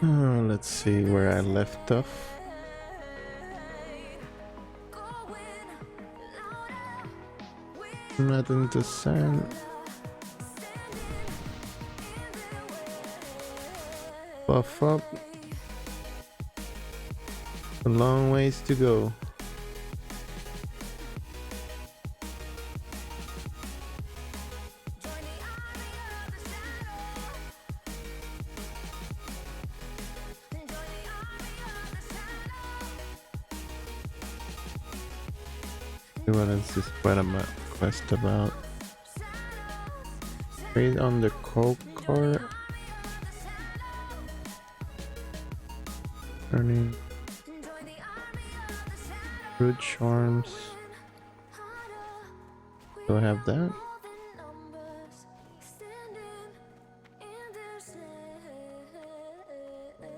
Let's see where I left off. Nothing to send. Buff up. A long ways to go. What is this quest about? Trade on the coke cart. Turning root charms. Do I have that?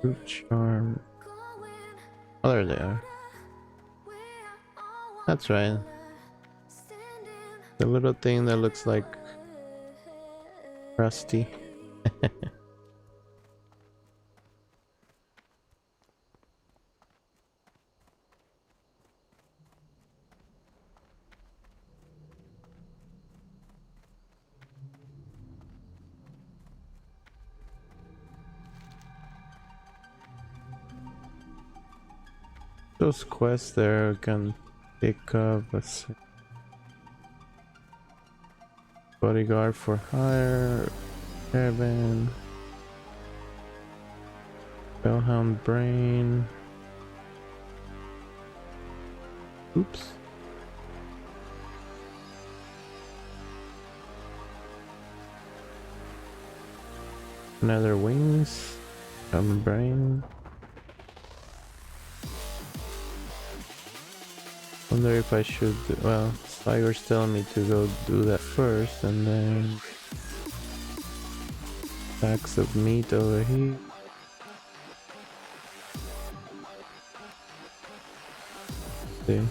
Root charm. Oh, there they are. That's right. The little thing that looks like Rusty. Those quests there can pick up a bodyguard for hire, cabin, Bellhound brain. Oops. Another wings, brain. Wonder if I should, well, Tiger's telling me to go do that first and then packs of meat over here. See?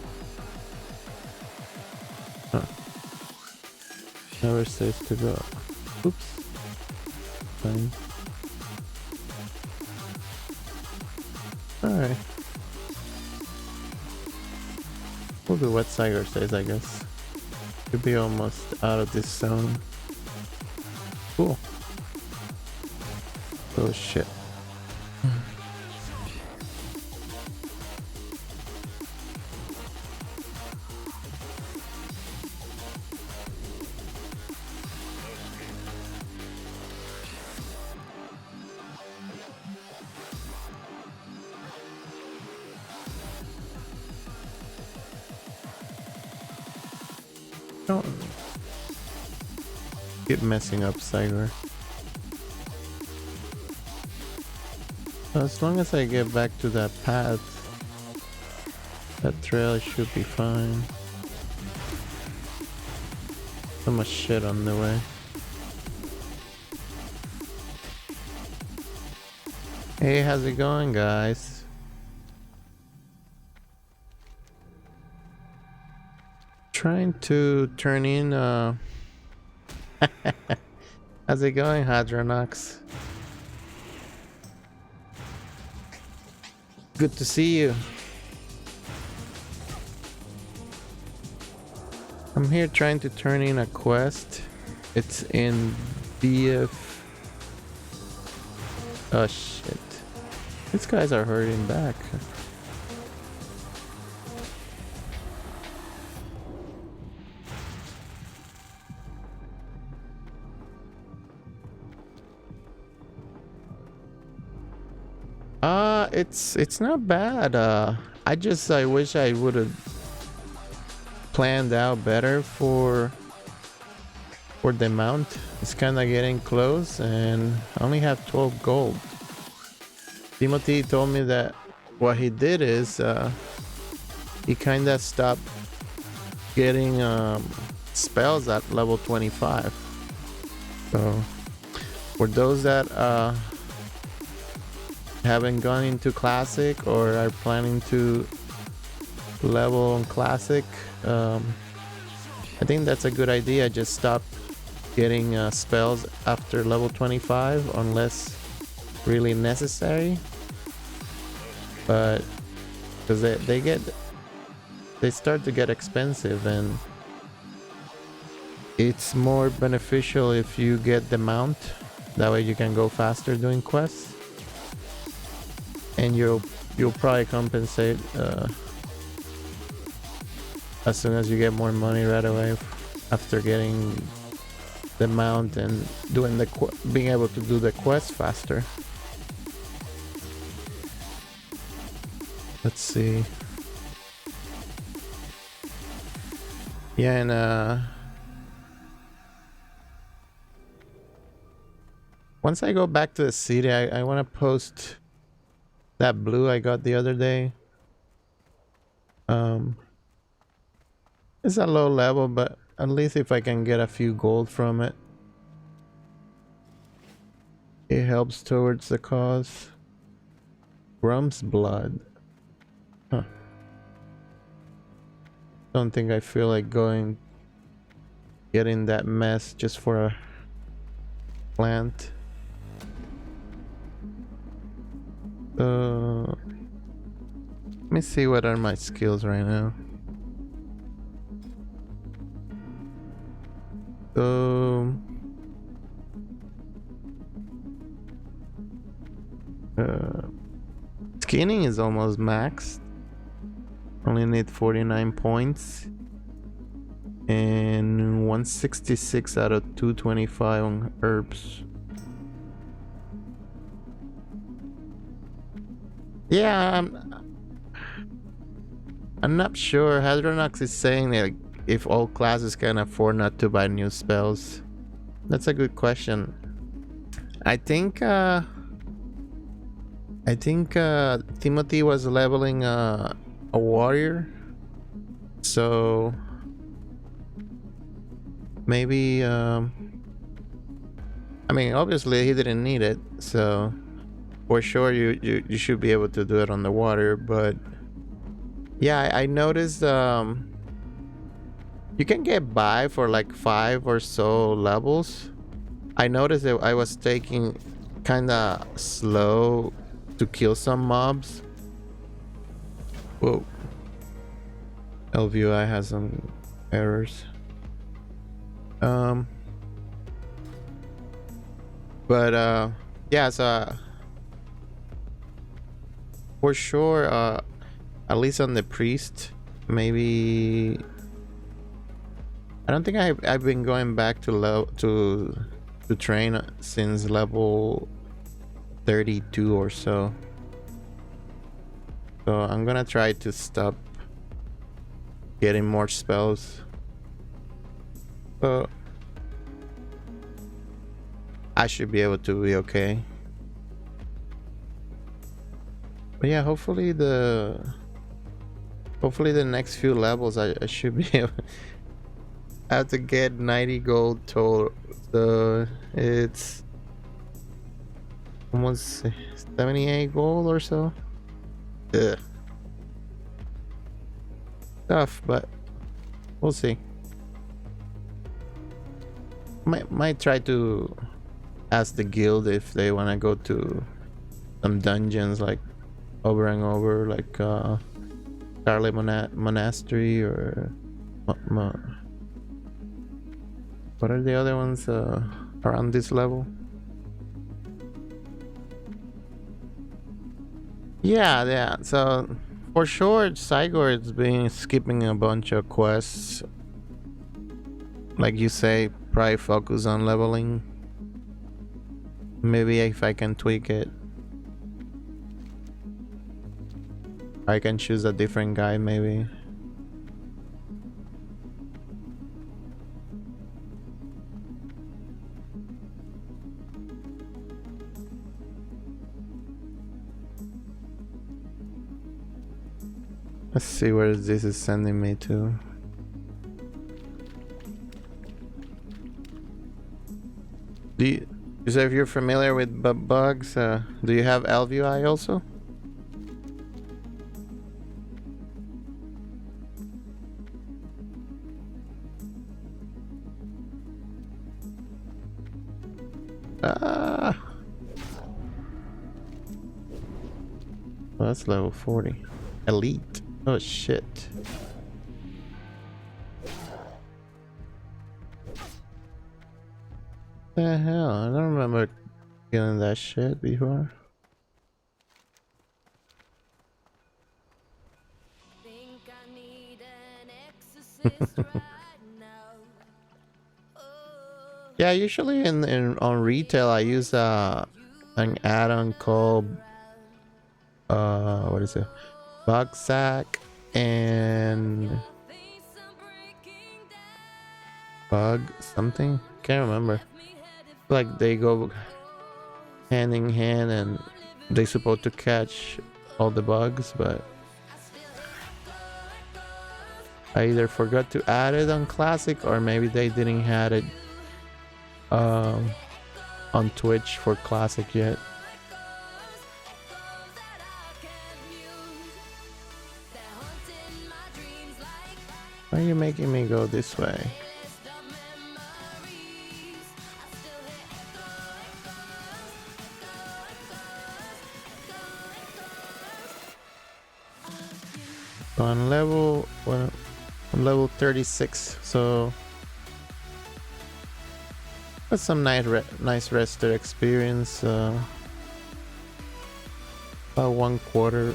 Huh. Never says to go. Oops. Fine. Alright. We'll do what Tiger says, I guess. Should be almost out of this zone. Cool. Oh shit. Don't keep messing up, Tiger. As long as I get back to that path, that trail should be fine. So much shit on the way. Hey, how's it going, guys? Trying to turn in how's it going, Hadronox? Good to see you. I'm here trying to turn in a quest. It's in BF. Oh shit. These guys are hurting back. It's not bad. I wish I would have planned out better for the mount. It's kind of getting close and I only have 12 gold. Timothy told me that what he did is he kind of stopped getting spells at level 25. So for those that haven't gone into classic or are planning to level on classic, I think that's a good idea. Just stop getting spells after level 25 unless really necessary, but because they start to get expensive, and it's more beneficial if you get the mount. That way you can go faster doing quests, and you'll probably compensate as soon as you get more money right away after getting the mount and doing being able to do the quest faster. Let's see. Yeah, and once I go back to the city, I want to post that blue I got the other day. It's a low level, but at least if I can get a few gold from it, it helps towards the cause. Grum's blood. Huh. Don't think I feel like getting that mess just for a plant. Let me see what are my skills right now. Skinning is almost maxed. Only need 49 points. And 166 out of 225 on herbs. Yeah, I'm not sure. Hadronox is saying that if all classes can afford not to buy new spells. That's a good question. I think Timothy was leveling a warrior, so maybe I mean, obviously he didn't need it, so for sure you should be able to do it on the water. But yeah, I noticed you can get by for like 5 or so levels. I noticed that I was taking kind of slow to kill some mobs. Whoa. LVI has some errors. But yeah, so for sure, at least on the priest, maybe I don't think I've been going back to train since level 32 or so. So I'm gonna try to stop getting more spells. So I should be able to be okay. But yeah, hopefully the next few levels I should be able I have to get 90 gold total. So it's almost 78 gold or so. Ugh. Tough, but we'll see. Might try to ask the guild if they want to go to some dungeons like over and over, like Charlie Monastery or what are the other ones around this level? Yeah. So for sure, Cygor's been skipping a bunch of quests. Like you say, probably focus on leveling. Maybe if I can tweak it, I can choose a different guy maybe. Let's see where this is sending me to. So if you're familiar with bugs, do you have LVI also? that's level 40. Elite. Oh shit. The hell? I don't remember killing that shit before. Yeah, usually in on retail I use an add-on called what is it? Bug sack and bug something. Can't remember. Like they go hand in hand and they supposed to catch all the bugs, but I either forgot to add it on classic or maybe they didn't have it um on Twitch for classic yet. Why are you making me go this way? So on level, well, I'm level 36, so that's some nice rester experience. About 1/4.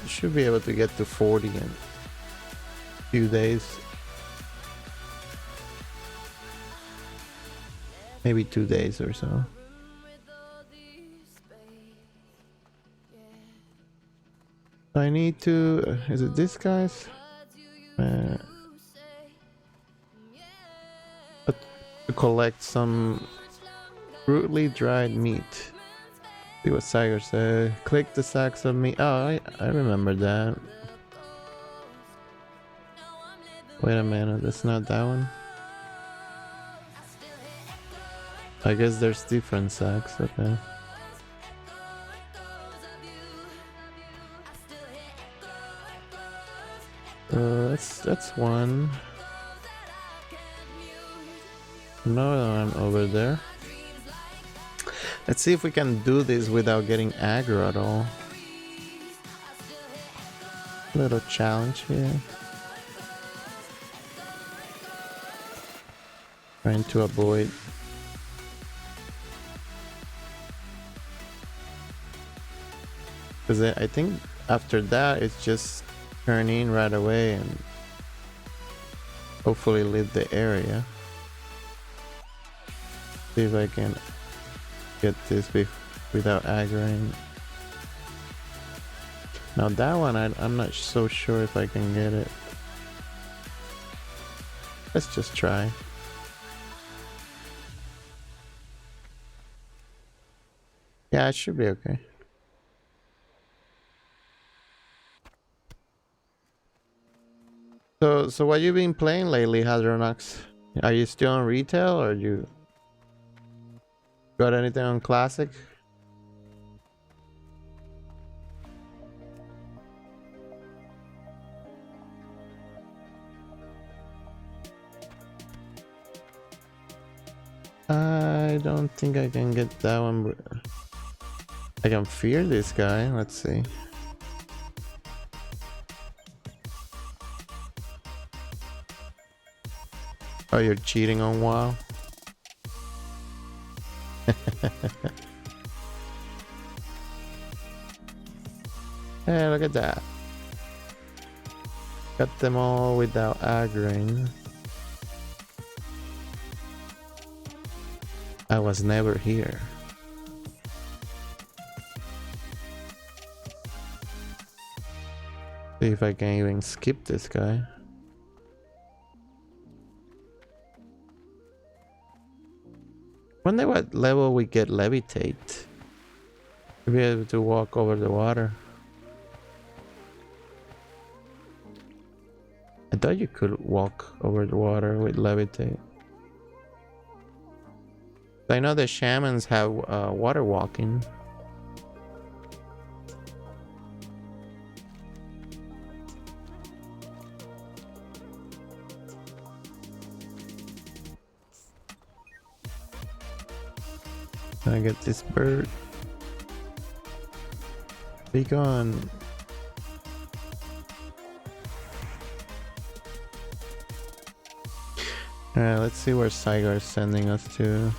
Should be able to get to 40 in a few days. Maybe 2 days or so. I need to... is it this guy's? To collect some crudely dried meat. See what Sager said. Click the sacks of meat. Oh, I remember that. Wait a minute, that's not that one. I guess there's different sacks. Okay. That's one. Another one over there. Let's see if we can do this without getting aggro at all. Little challenge here. Trying to avoid. Because I think after that it's just turn in right away and hopefully leave the area. See if I can get this without aggroing. Now that one I'm not so sure if I can get it. Let's just try. Yeah, it should be okay. So what you been playing lately, Hadronox? Are you still on retail or you got anything on classic? I don't think I can get that one. I can fear this guy. Let's see. Oh, you're cheating on WoW? Hey, look at that. Got them all without aggroing. I was never here. See if I can even skip this guy. Wonder what level we get levitate. To be able to walk over the water. I thought you could walk over the water with levitate. I know the shamans have water walking. I get this bird. Be gone. Alright, let's see where Saigar is sending us to.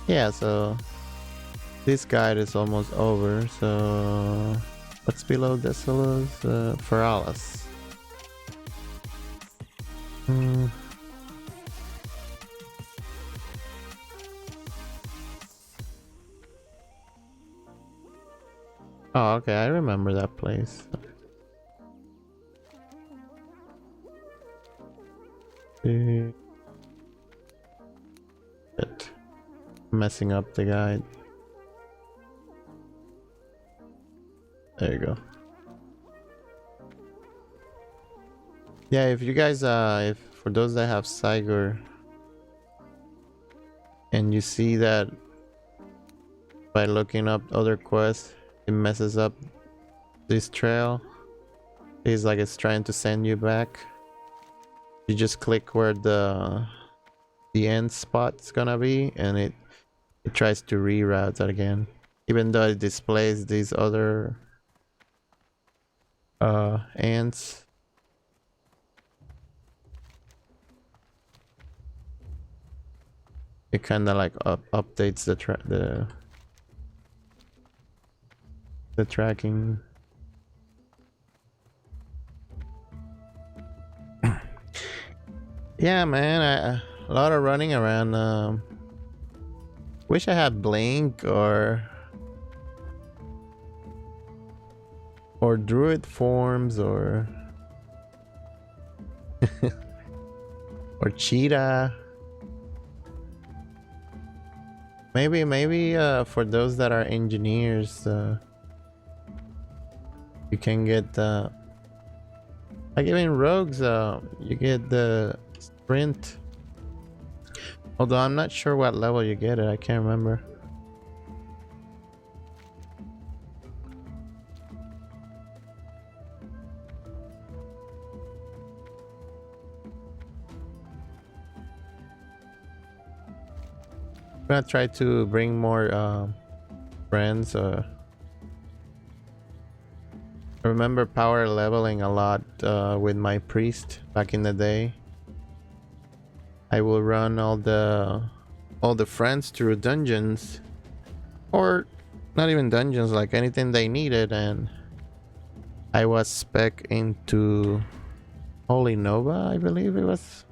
Yeah, so this guide is almost over, so what's below Desolos? Feralis. Oh, okay, I remember that place. Shit. Messing up the guide. There you go. Yeah, if you guys, if for those that have Saigur and you see that by looking up other quests, it messes up this trail. It's like it's trying to send you back. You just click where the end spot's gonna be, and it tries to reroute that again, even though it displays these other ants. It kind of like updates the tracking. Yeah, man, a lot of running around. Wish I had Blink or Druid forms or or Cheetah. Maybe for those that are engineers, you can get like even rogues, you get the sprint. Although I'm not sure what level you get it, I can't remember. I'm gonna try to bring more friends. I remember power leveling a lot with my priest back in the day. I will run all the friends through dungeons, or not even dungeons, like anything they needed, and I was spec into Holy Nova, I believe it was.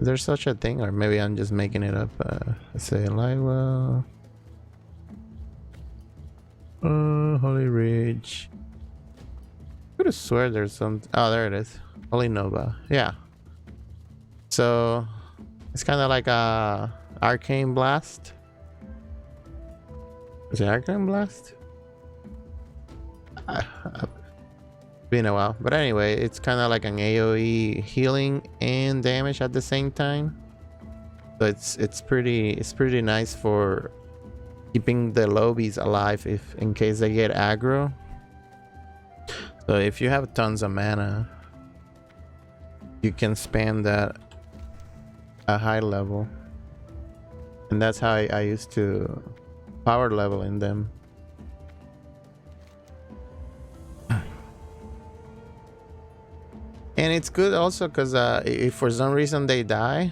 There's such a thing, or maybe I'm just making it up. Let's say Liwa. Holy Ridge. I could have swear there's some. Oh, there it is. Holy Nova. Yeah. So it's kind of like a Arcane Blast. Is it Arcane Blast? Been a while, but anyway, it's kind of like an AoE healing and damage at the same time. So it's pretty nice for keeping the lobbies alive if in case they get aggro. So if you have tons of mana, you can spam that a high level, and that's how I used to power level in them. And it's good also because if for some reason they die,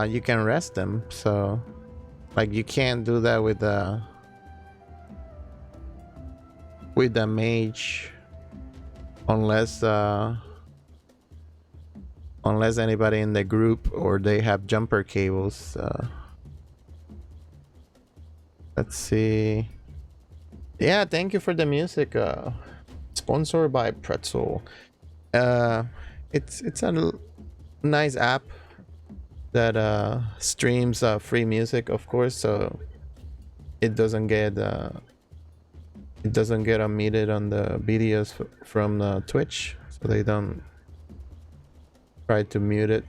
you can rest them. So like you can't do that with the mage unless anybody in the group or they have jumper cables. Let's see. Yeah, thank you for the music. Sponsored by Pretzel. It's a nice app that streams free music, of course, so it doesn't get omitted on the videos from Twitch, so they don't try to mute it.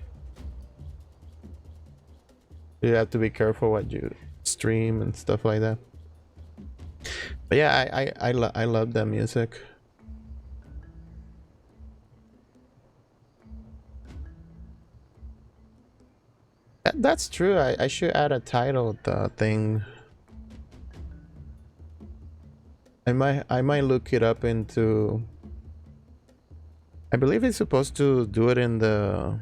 You have to be careful what you stream and stuff like that. But yeah, I love that music. that's true. I should add a title thing. I might look it up into. I believe it's supposed to do it in the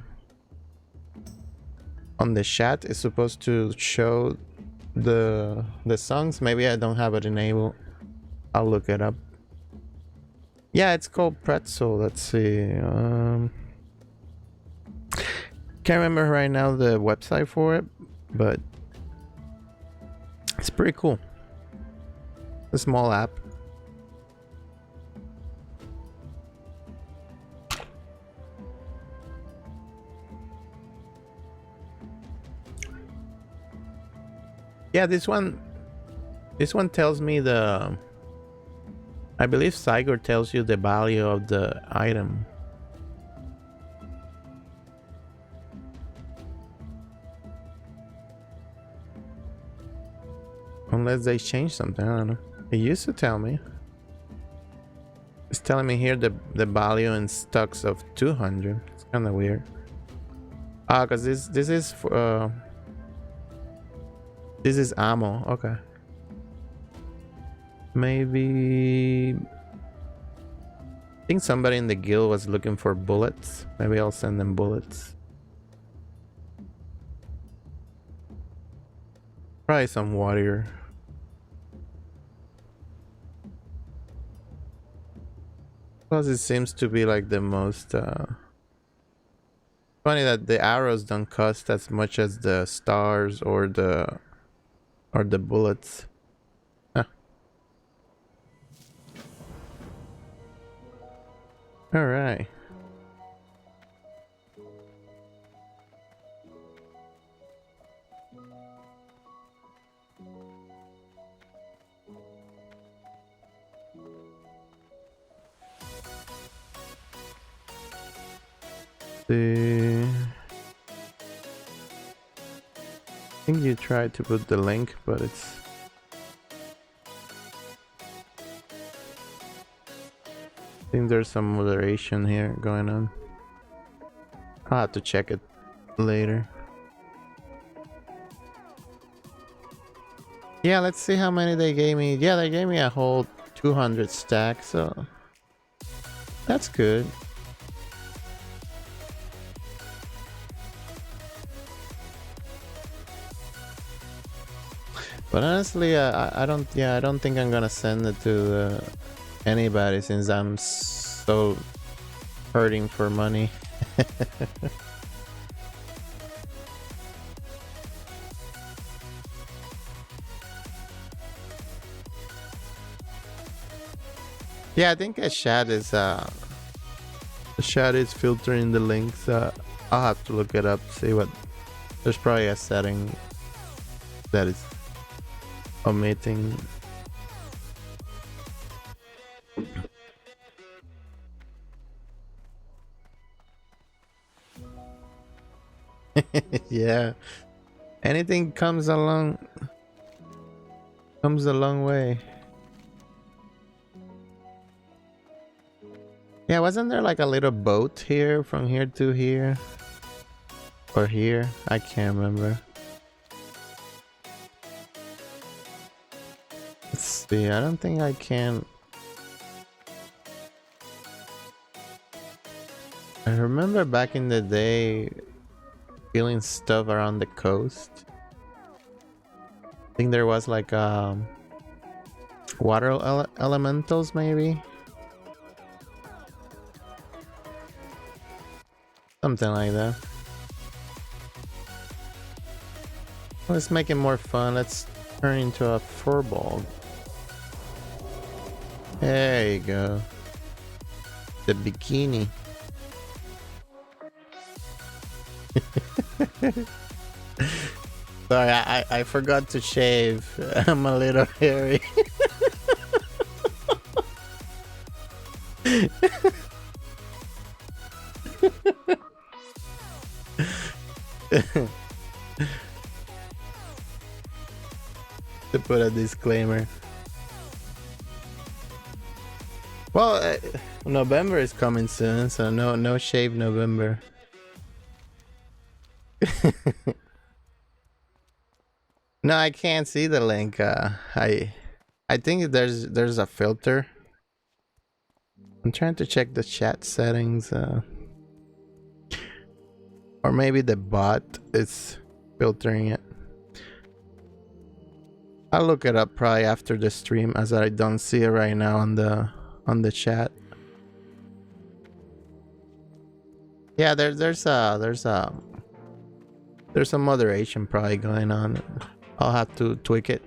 on the chat. It's supposed to show the songs. Maybe I don't have it enabled. I'll look it up. Yeah, it's called Pretzel. Let's see. Can't remember right now the website for it, but it's pretty cool. A small app. Yeah, this one tells me the. I believe Sigurd tells you the value of the item. Unless they change something, I don't know. It used to tell me. It's telling me here the value in stocks of 200. It's kind of weird. Cause this is for, this is ammo. Okay. Maybe. I think somebody in the guild was looking for bullets. Maybe I'll send them bullets. Probably some water. Plus it seems to be like the most funny that the arrows don't cost as much as the stars or the bullets. Huh. All right. I think you tried to put the link, but it's. I think there's some moderation here going on. I'll have to check it later. Yeah, let's see how many they gave me. Yeah, they gave me a whole 200 stack, so that's good. But honestly, I don't. Yeah, I don't think I'm gonna send it to anybody since I'm so hurting for money. Yeah, I think a chat is filtering the links. I'll have to look it up, see what. There's probably a setting that is omitting. Yeah, anything comes a long way. Yeah, wasn't there like a little boat here from here to here? Or here? I can't remember. Let's see, I don't think I can. I remember back in the day feeling stuff around the coast. I think there was like water elementals maybe. Something like that. Let's make it more fun. Let's turn into a furball. There you go. The bikini. Sorry, I forgot to shave. I'm a little hairy. To put a disclaimer. Well, November is coming soon, so no shave November. No, I can't see the link. I think there's a filter. I'm trying to check the chat settings. Or maybe the bot is filtering it. I'll look it up probably after the stream, as I don't see it right now on the chat. Yeah, there's some moderation probably going on. I'll have to tweak it.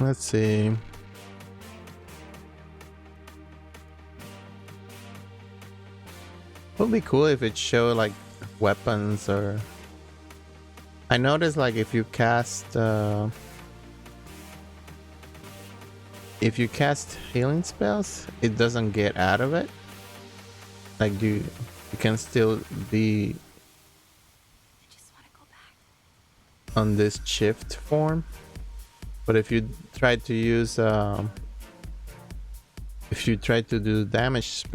Let's see. It would be cool if it showed like weapons, or I noticed like if you cast healing spells, it doesn't get out of it. Like you can still be on this shift form, but if you try to use if you try to do damage,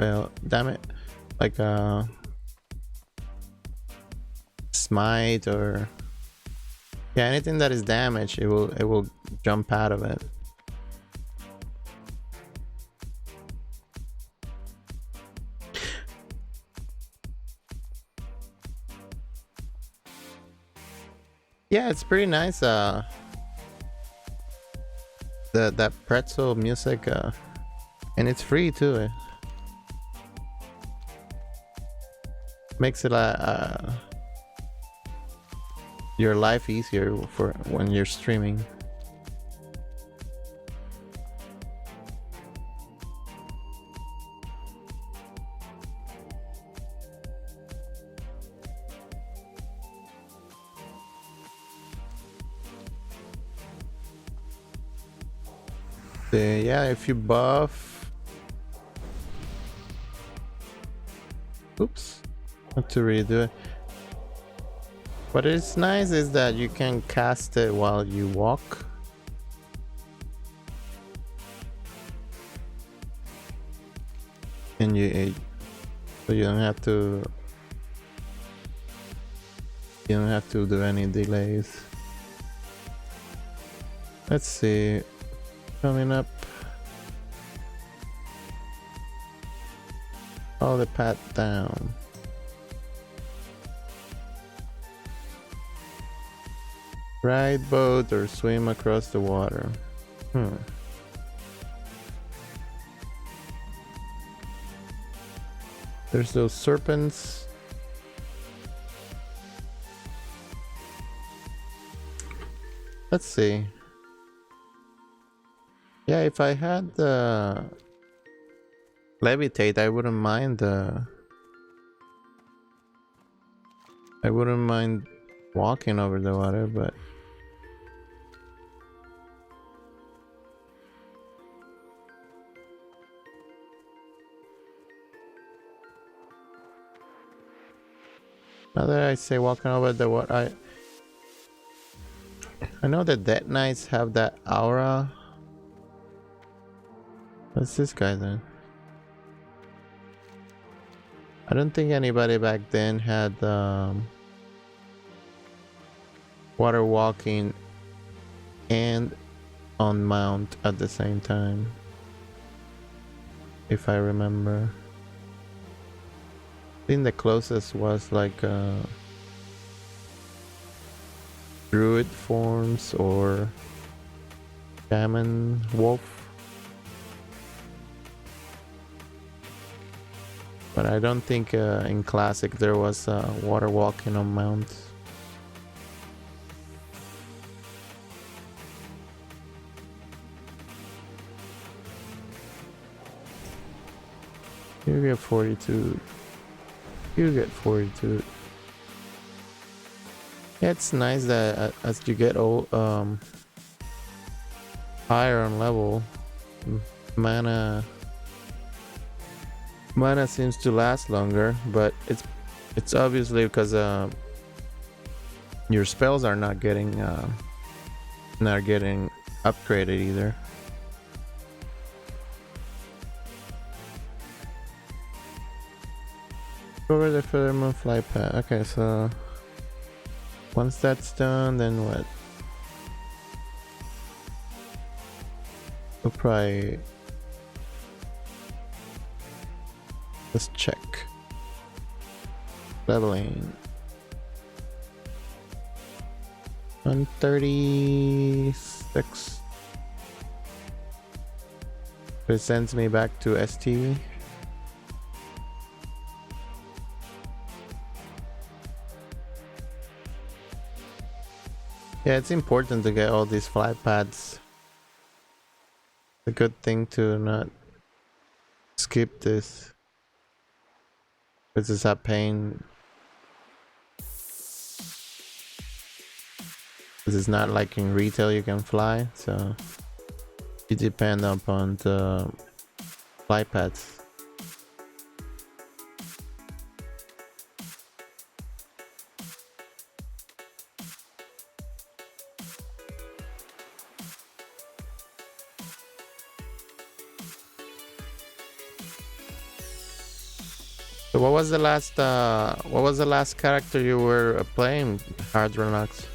like smite or anything that is damage, it will jump out of it. Yeah, it's pretty nice. That pretzel music, and it's free too. It makes it your life easier for when you're streaming. Yeah, if you buff, oops, have to redo it. What is nice is that you can cast it while you walk. And so you don't have to do any delays. Let's see. Coming up. All the path down. Ride boat or swim across the water. There's those serpents. Let's see. Yeah, if I had the levitate, I wouldn't mind walking over the water, but now that I say walking over the water, I know that Dead Knights have that aura. What's this guy then? I don't think anybody back then had water walking and on mount at the same time, if I remember. I think the closest was like druid forms or shaman wolf. But I don't think in Classic there was water walking on mount. You get 42. You get 42. Yeah, it's nice that as you get old, higher on level, mana seems to last longer, but it's obviously because your spells are not getting upgraded either. Over the furthermore flight pad. Okay, so once that's done, then what? We'll probably let's check leveling 136. It sends me back to ST. Yeah, it's important to get all these flight pads. It's a good thing to not skip this. This is a pain. This is not like in retail you can fly, so you depend upon the flight pads. So what was the last character you were playing, Hard Relax?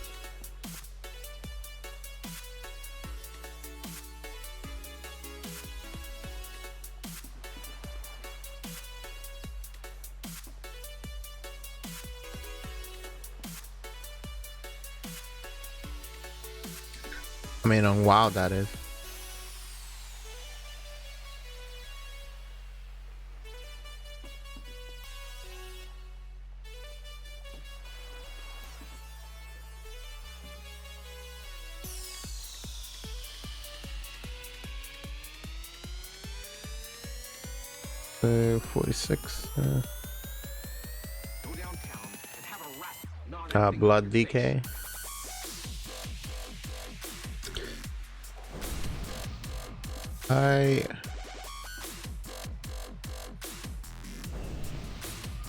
I mean on WoW, that is. So 46. Blood DK. I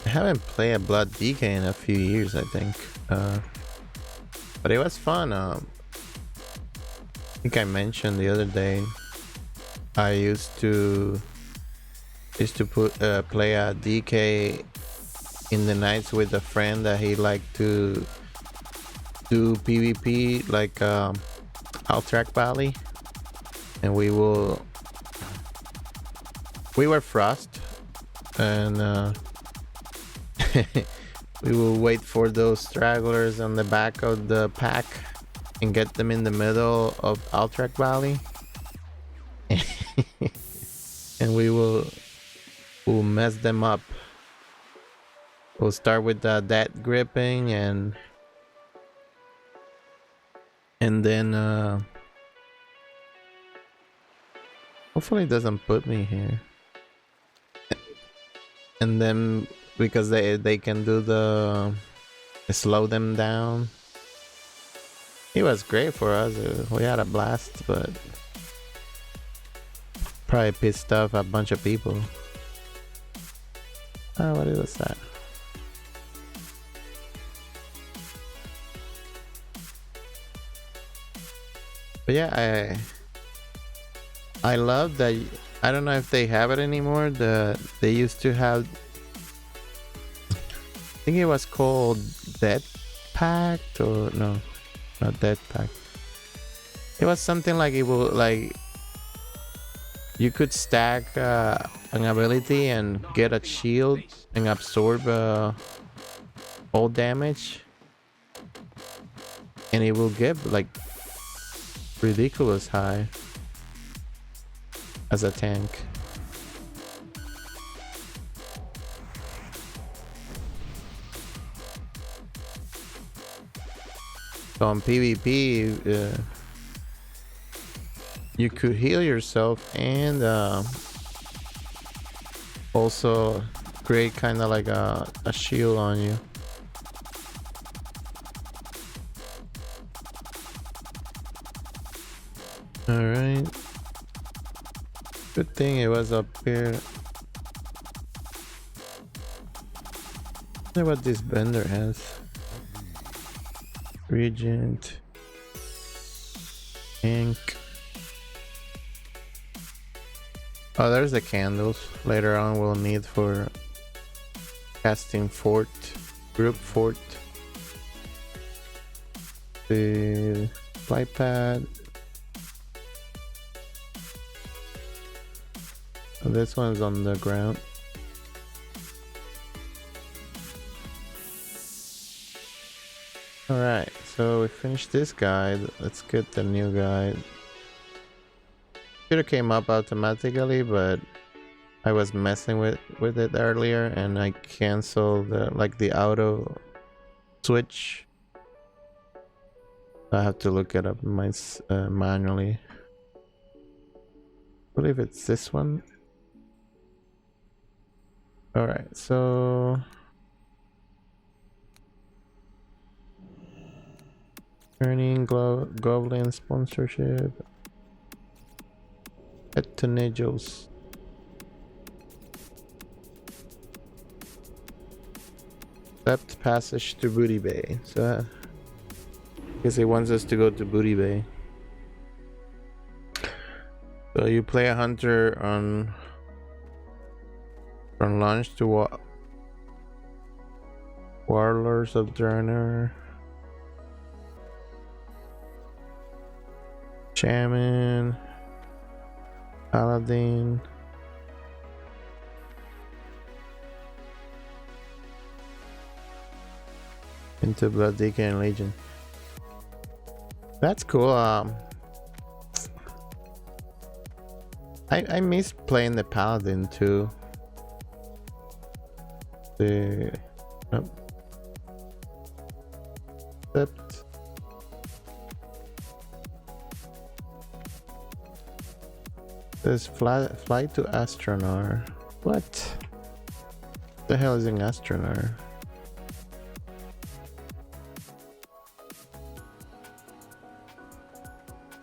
haven't played a Blood DK in a few years, I think. But it was fun. I think I mentioned the other day I used to play a DK in the nights with a friend that he liked to do PvP, like Alterac Valley, and we were Frost, and we will wait for those stragglers on the back of the pack and get them in the middle of Alterac Valley. And we'll mess them up. We'll start with the dead gripping and then hopefully it doesn't put me here. And then because they can do the slow them down. It was great for us. We had a blast, but probably pissed off a bunch of people. Oh, what was that? But yeah, I love that. I don't know if they have it anymore. They used to have, I think it was called Dead Pact, or no, not Dead Pact. It was something like it will like you could stack an ability and get a shield and absorb all damage, and it will get like ridiculous high as a tank. So on PvP, you could heal yourself and also create kind of like a shield on you. All right. Good thing it was up here. See what this bender has. Regent. Ink. Oh, there's the candles. Later on we'll need for casting fort, group fort, the flight pad. Oh, this one's on the ground. Alright, so we finished this guide. Let's get the new guide. Should have came up automatically, but I was messing with it earlier and I canceled the auto switch. I have to look it up manually. I believe it's this one. Alright, so earning Goblin sponsorship at Tonejos. Accept passage to Booty Bay. So I guess he wants us to go to Booty Bay. So you play a hunter on from launch to Warlords of Draenor, Shaman, Paladin, into Blood Deacon and Legion. That's cool. I miss playing the Paladin too. Except there's flight to Astronar. What the hell is an Astronar?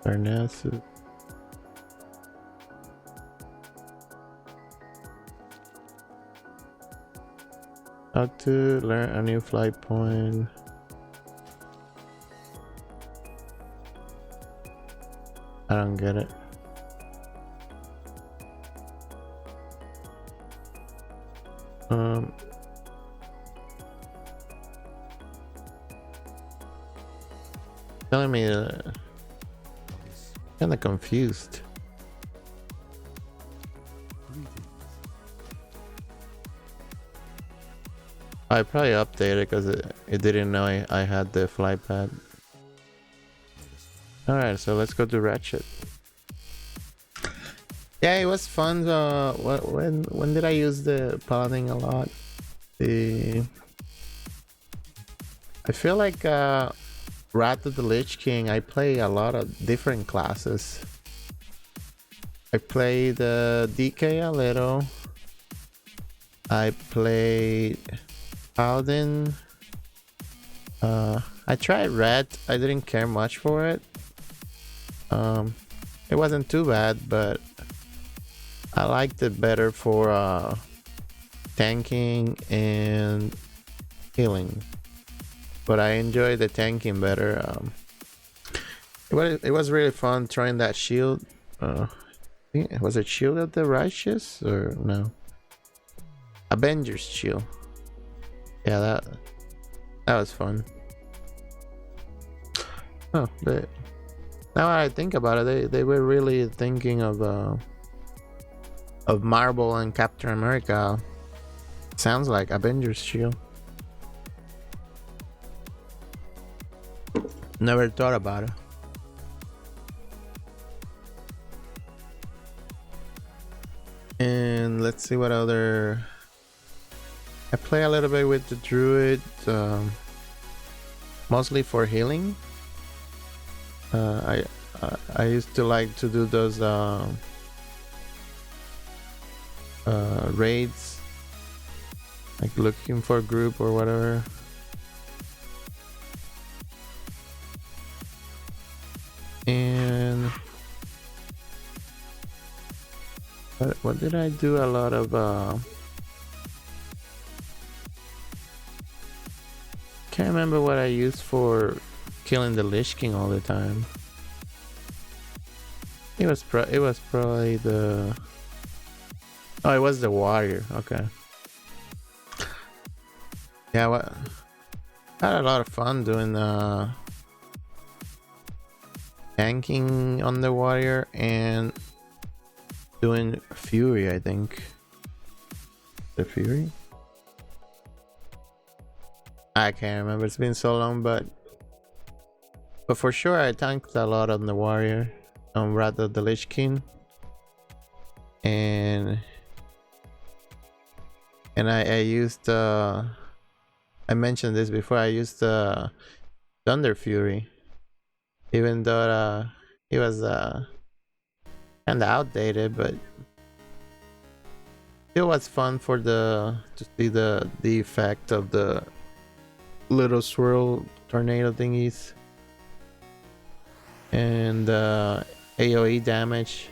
Parnassus. How to learn a new flight point. I don't get it. Telling me kinda confused. I probably updated because it didn't know I had the flight pad. Alright, so let's go to Ratchet. Yeah, it was fun. When did I use the Paladin a lot? I feel like Wrath of the Lich King, I play a lot of different classes. I played DK a little. I played Paladin. I tried Red. I didn't care much for it. It wasn't too bad, but I liked it better for tanking and healing. But I enjoyed the tanking better. It was really fun trying that shield. Was it Shield of the Righteous or no? Avengers Shield. Yeah, that was fun. Oh, but now I think about it, they were really thinking of Marvel and Captain America. Sounds like Avengers Shield. Never thought about it. And let's see what other. I play a little bit with the Druid, mostly for healing. I used to like to do those raids, like looking for a group or whatever. And what did I do a lot of? Can't remember what I used for killing the Lich King all the time. It was probably the. Oh, it was the warrior. Okay. Yeah, what? Had a lot of fun doing tanking on the warrior and doing Fury, I think. The Fury? I can't remember. It's been so long, but for sure I tanked a lot on the warrior on Wrath of the Lich King. And I used I mentioned this before, I used Thunder Fury. Even though he was kinda outdated, but it was fun for to see the effect of the little swirl tornado thingies and AoE damage.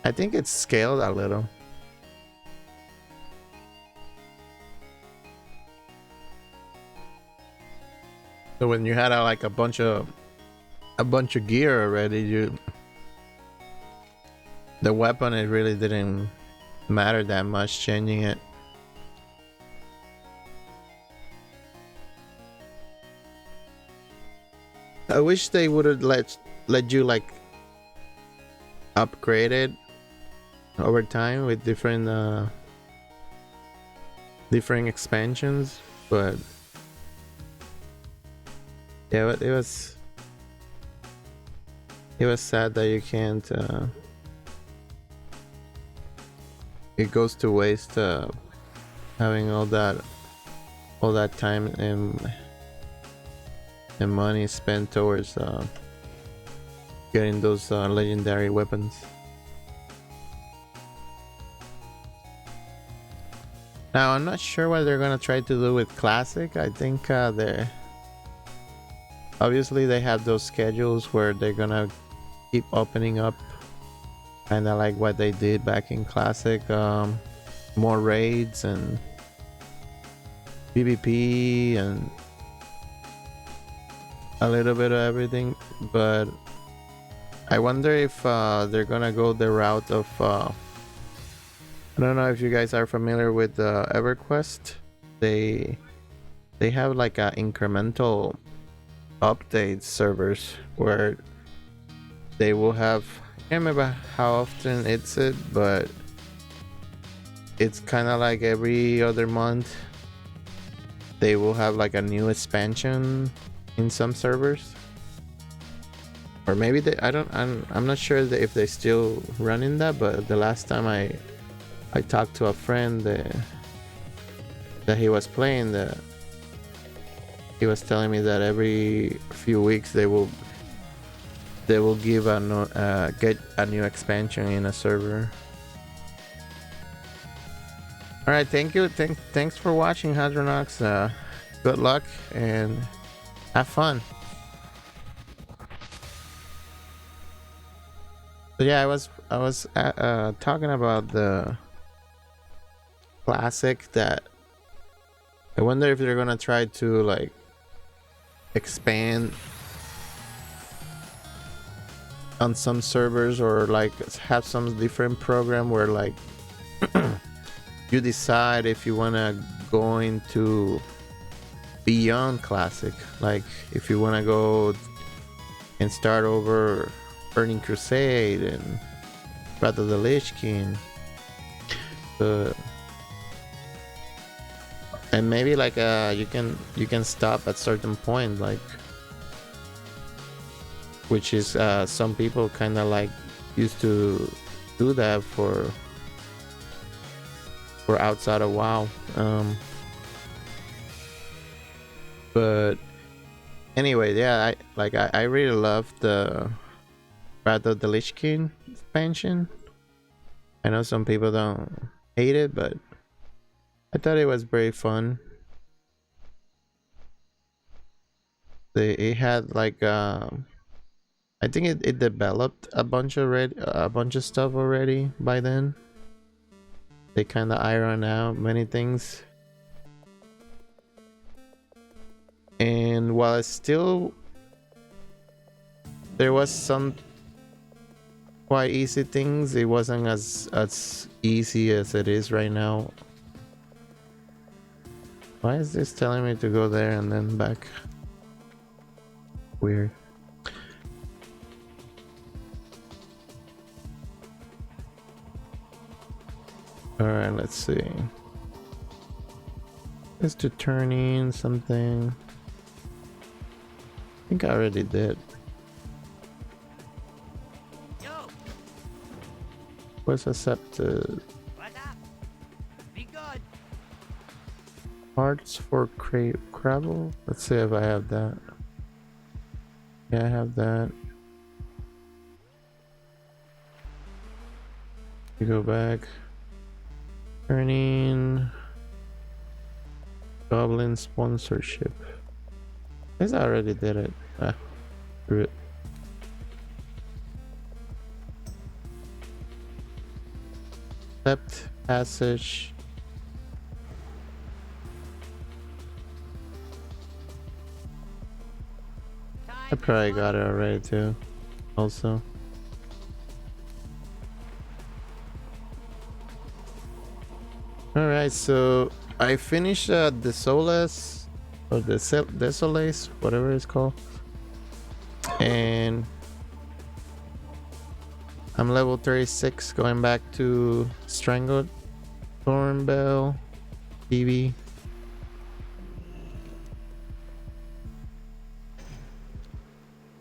I think it's scaled a little. So when you had like a bunch of gear already, the weapon, it really didn't matter that much changing it. I wish they would have let you like upgrade it over time with different expansions, but yeah, it was sad that you can't. It goes to waste having all that time and money spent towards getting those legendary weapons. Now I'm not sure what they're gonna try to do with Classic. I think they're obviously they have those schedules where they're gonna keep opening up, kind of like what they did back in Classic. More raids and PvP and a little bit of everything, but I wonder if they're gonna go the route of I don't know if you guys are familiar with EverQuest. They have like a incremental update servers where they will have, I can't remember how often it's it, but it's kind of like every other month they will have like a new expansion in some servers, or maybe they, I'm not sure if they still running that, but the last time I talked to a friend that he was playing, that he was telling me that every few weeks they will give get a new expansion in a server. All right, thank you. Thanks for watching, Hadronox. Good luck and have fun. So yeah, I was talking about the Classic, that I wonder if they're gonna try to like expand on some servers, or like have some different program where like you decide if you want to go into beyond Classic, like if you want to go and start over Burning Crusade and Wrath of the Lich King, and maybe like you can stop at certain point, like, which is some people kind of like used to do that for outside of WoW. But anyway, yeah, I really love the Wrath of the Lich King expansion. I know some people don't hate it, but I thought it was very fun. It had like I think it developed a bunch of stuff already by then. They kind of iron out many things, and while it's still, there was some quite easy things, it wasn't as easy as it is right now Why is this telling me to go there and then back? Weird. Alright, let's see. Is to turn in something. I think I already did. Was accepted. Be good. Parts for gravel. Let's see if I have that. Yeah, I have that. You go back. Turning. Goblin sponsorship. I guess I already did it. Ah, screw it. Accept passage. I probably got it already too. Also. Alright, so I finished the Solas or the Desolace, whatever it's called. And I'm level 36, going back to Strangled, Thornbell, TV.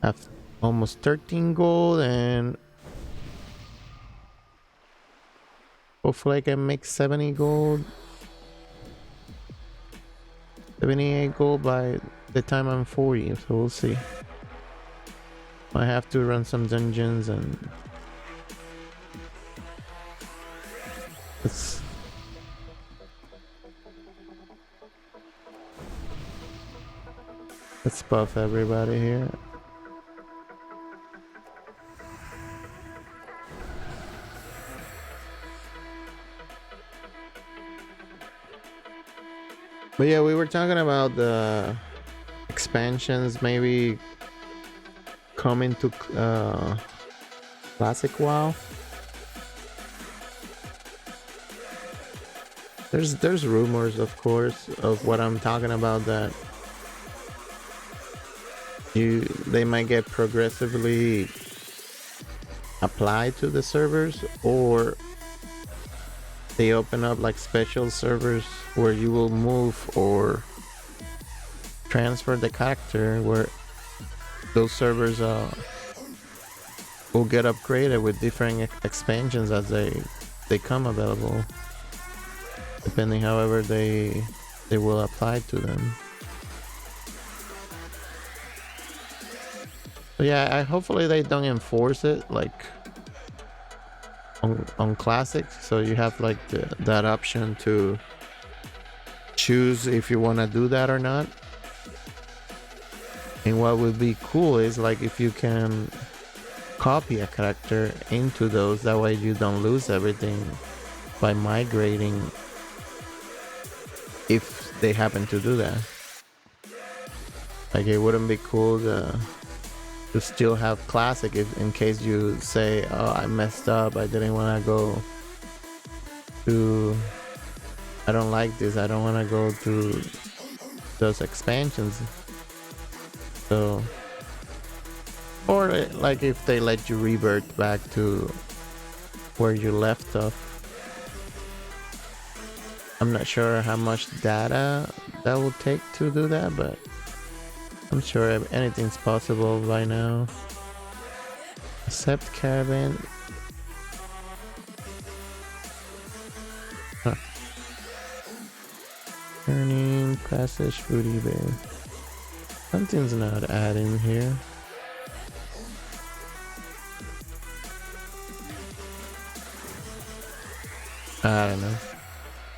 Have almost 13 gold, and hopefully I can make 70 gold. 78 gold by the time I'm 40, so we'll see. I have to run some dungeons and let's buff everybody here. But yeah, we were talking about the expansions maybe coming to Classic WoW. There's rumors, of course, of what I'm talking about, that they might get progressively applied to the servers, or they open up like special servers where you will move or transfer the character, where those servers will get upgraded with different expansions as they come available, depending however they will apply to them. So yeah, hopefully they don't enforce it like on classic, so you have like that option to choose if you want to do that or not. And what would be cool is like if you can copy a character into those, that way you don't lose everything by migrating, if they happen to do that. Like, it wouldn't be cool to still have classic if in case you say, oh, I messed up, I didn't want to go to, I don't like this, I don't want to go to those expansions. So, or like if they let you revert back to where you left off. I'm not sure how much data that will take to do that, but I'm sure anything's possible by now. Accept caravan. Huh. Turning passage foodie bay. Something's not adding here. I don't know.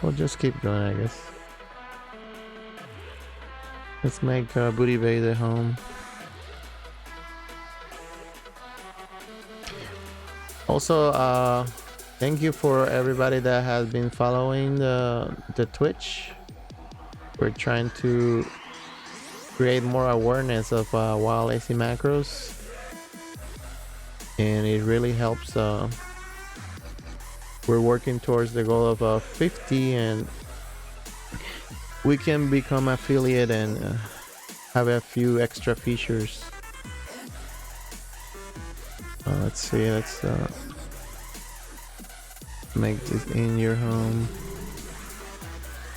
We'll just keep going, I guess. Let's make Booty Bay the home. Also, thank you for everybody that has been following the Twitch. We're trying to create more awareness of wild AC macros, and it really helps. We're working towards the goal of 50, and we can become affiliate and have a few extra features. Let's see, let's make this in your home.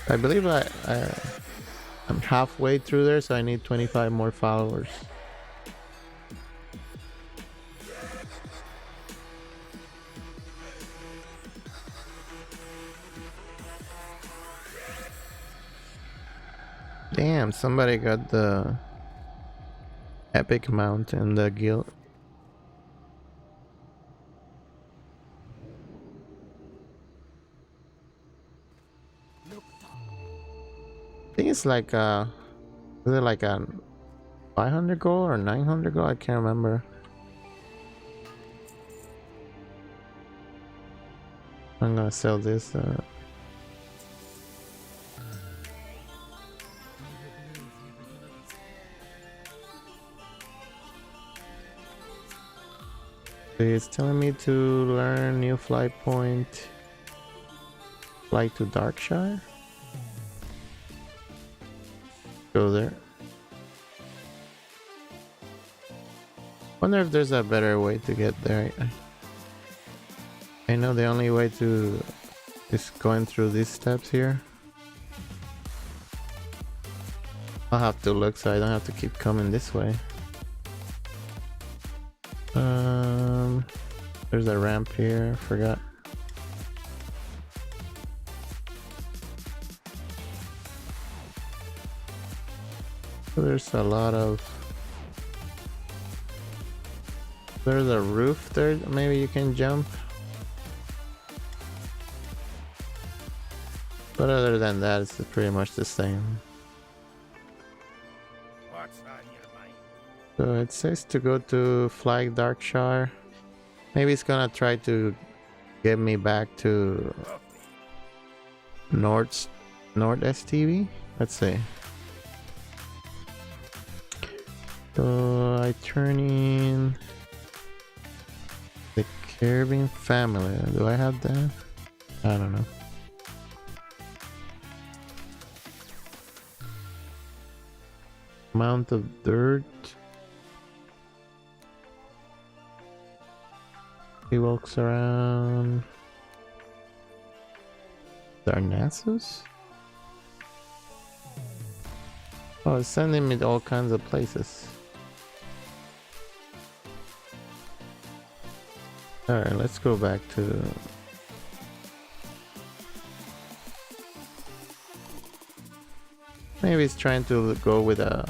I believe I'm halfway through there, so I need 25 more followers. Damn, somebody got the epic mount in the guild. I think it's like is it like a 500 gold or 900 gold? I can't remember. I'm gonna sell this. It's telling me to learn new flight point. Fly to Darkshire. Go there. Wonder if there's a better way to get there. I know the only way to is going through these steps here. I'll have to look so I don't have to keep coming this way. There's a ramp here, forgot. There's a lot of... There's a roof there, maybe you can jump. But other than that, it's pretty much the same. What's on your mind? So it says to go to Flag Darkshire. Maybe it's gonna try to get me back to Nord STV. Let's see. So I turn in the Caribbean family. Do I have that? I don't know. Amount of dirt. He walks around Darnassus? Oh, it's sending me to all kinds of places. Alright, let's go back to... Maybe it's trying to go with a...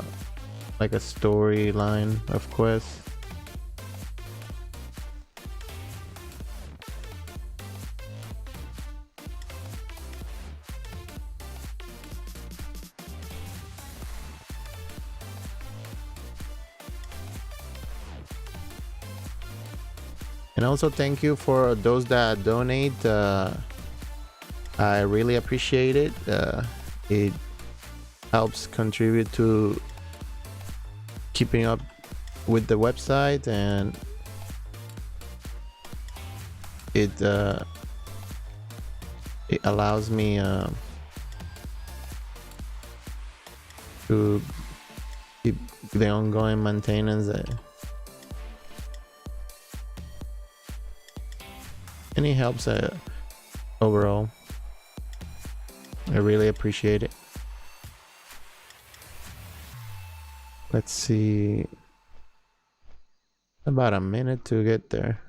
like a storyline of quests. And also thank you for those that donate. I really appreciate it. It helps contribute to keeping up with the website, and it allows me to keep the ongoing maintenance. And it helps overall. I really appreciate it. Let's see. About a minute to get there.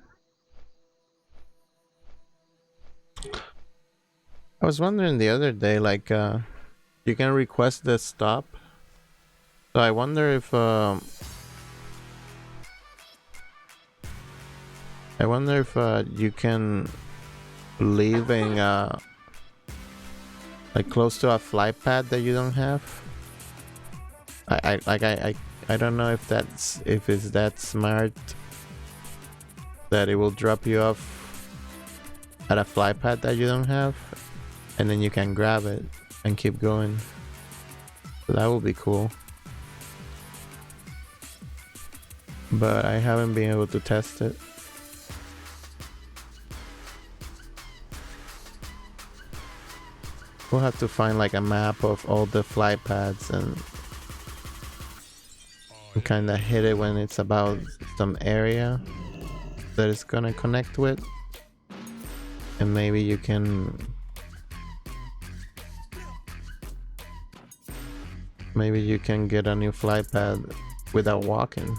I was wondering the other day, like, you can request the stop. So I wonder if you can leave in like close to a flight pad that you don't have. I don't know if it's that smart that it will drop you off at a flight pad that you don't have, and then you can grab it and keep going. So that would be cool. But I haven't been able to test it. We'll have to find like a map of all the fly pads and kind of hit it when it's about some area that it's gonna connect with, and maybe you can get a new fly pad without walking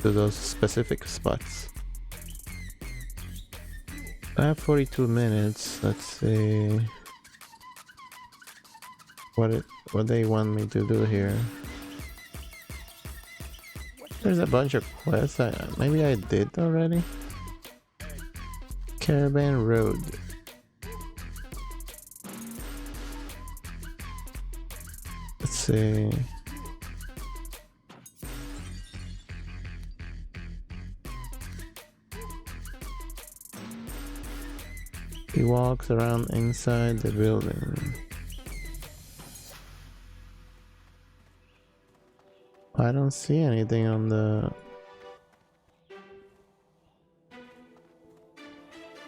to those specific spots. I have 42 minutes. Let's see what they want me to do here. There's a bunch of quests. Maybe I did already. Caravan Road. Let's see. He walks around inside the building. I don't see anything on the...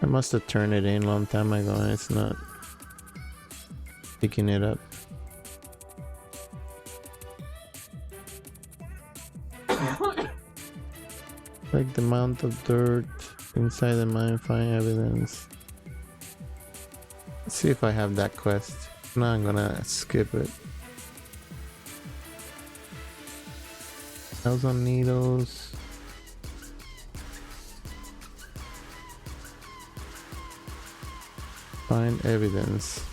I must have turned it in a long time ago and it's not picking it up. Like the amount of dirt inside the mine, find evidence. Let's see if I have that quest. No, I'm gonna skip it. 1,000 needles. Find evidence.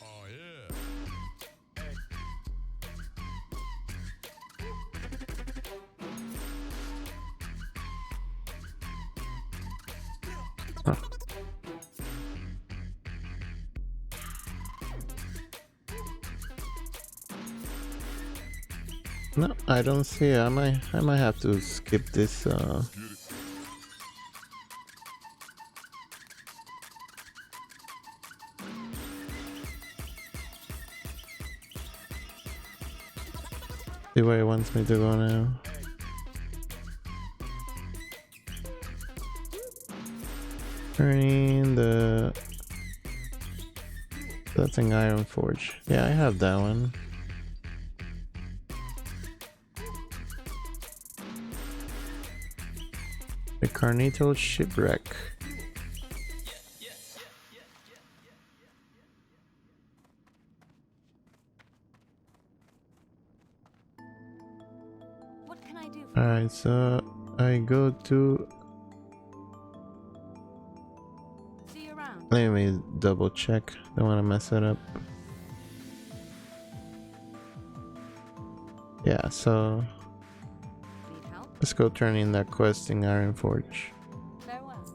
Oh yeah. Oh. No, I don't see it. I might have to skip this. See where it wants me to go now. Turning the... That's an Iron Forge. Yeah, I have that one. The Carnito Shipwreck. What can I do for Alright, so I go to... See you around. Let me double check. Don't want to mess it up. Yeah, so Need help? let's go turn in that quest in Iron Forge. Farewell.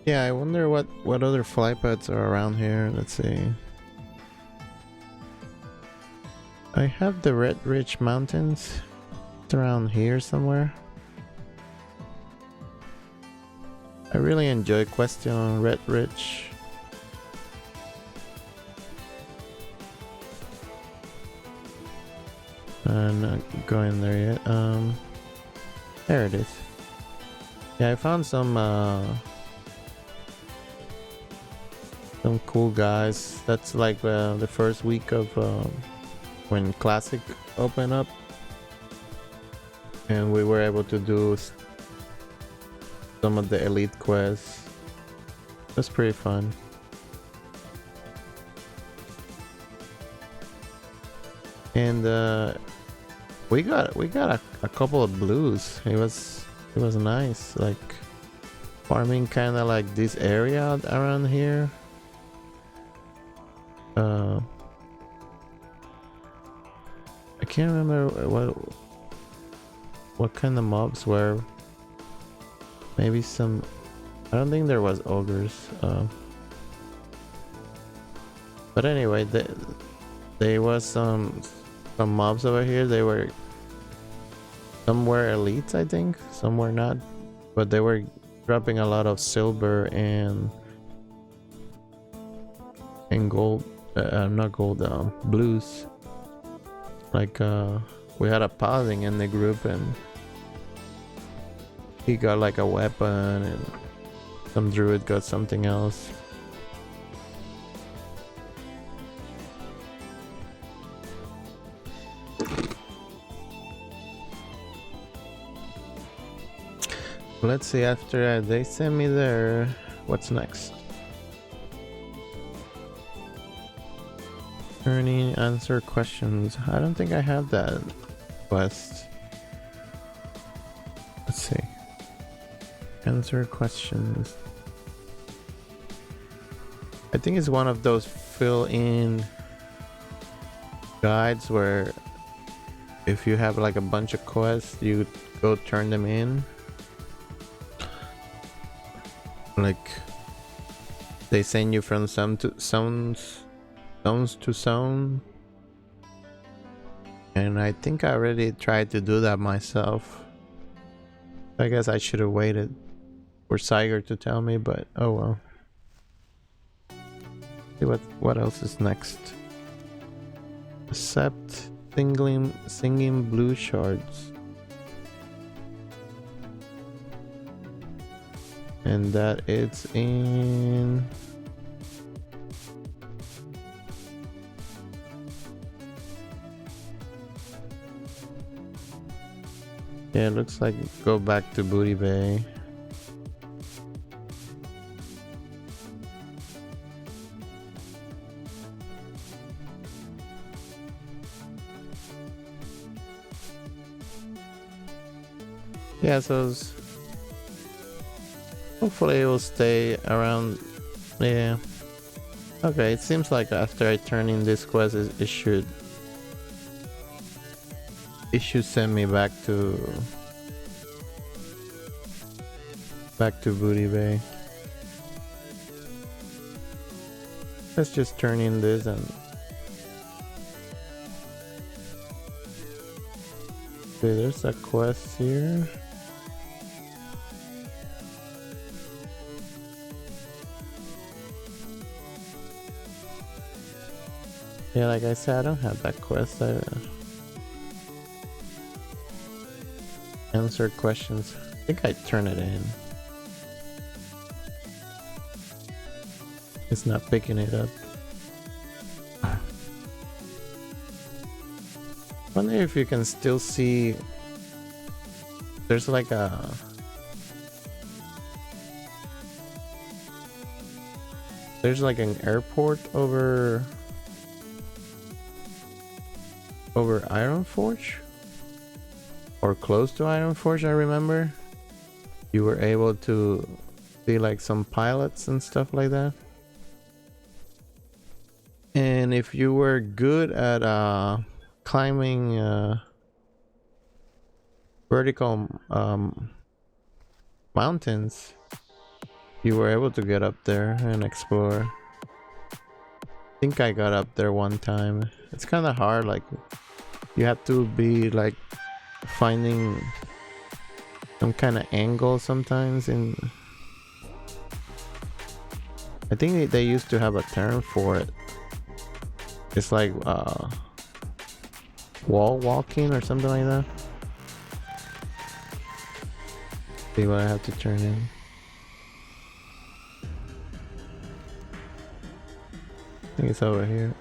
Yeah, I wonder what other fly pads are around here. Let's see. I have the Red Ridge Mountains. It's around here somewhere. I really enjoy questing on Red Ridge. I'm not going there yet. There it is. Yeah, I found some cool guys. That's like the first week of when Classic opened up, and we were able to do some of the elite quests. That's pretty fun. And we got a couple of blues. It was nice, like farming kind of like this area around here. I can't remember what kind of mobs were. Maybe some... I don't think there was ogres. But anyway, there was some mobs over here. They were... Some were elites, I think. Some were not. But they were dropping a lot of silver and gold. Not gold, blues. Like we had a paladin in the group and he got like a weapon and some druid got something else. Let's see, after they send me there, what's next? Earning answer questions. I don't think I have that quest. Let's see. Answer questions. I think it's one of those fill-in guides where if you have like a bunch of quests, you go turn them in. Like they send you from zones to zone, and I think I already tried to do that myself. I guess I should have waited for Siger to tell me, but oh well. See what else is next. Accept singing blue shards. And that it's in yeah, it looks like go back to Booty Bay. Yeah, so hopefully it will stay around. Yeah. Okay, it seems like after I turn in this quest, it should send me back to Booty Bay. Let's just turn in this and okay, there's a quest here. Yeah, like I said, I don't have that quest. I answer questions. I think I turn it in. It's not picking it up. Wonder if you can still see. There's like a. There's like an airport over Ironforge, or close to Ironforge. I remember you were able to see like some pilots and stuff like that, and if you were good at climbing vertical mountains, you were able to get up there and explore. I think I got up there one time. It's kind of hard, like you have to be like finding some kind of angle sometimes. In I think they used to have a term for it. It's like wall walking or something like that. See what I have to turn in. I think it's over here.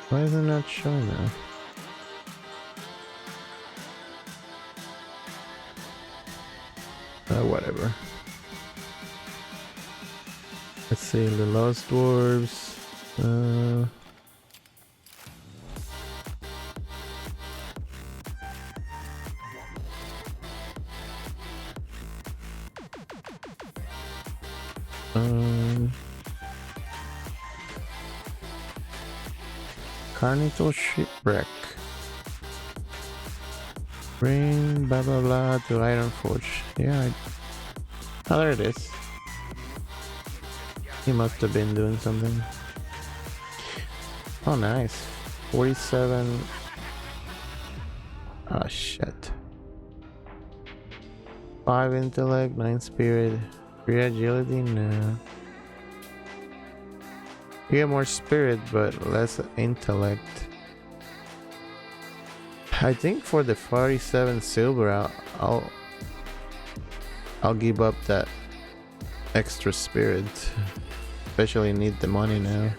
Why is it not showing now? Whatever. Let's see, the Lost Dwarves. Carnival Shipwreck. Bring blah blah blah to Ironforge. Yeah, oh, there it is. He must have been doing something. Oh, nice. 47. Oh, shit. 5 intellect, 9 spirit, 3 agility, no. You get more spirit, but less intellect. I think for the 47 silver, I'll give up that extra spirit. Especially need the money now.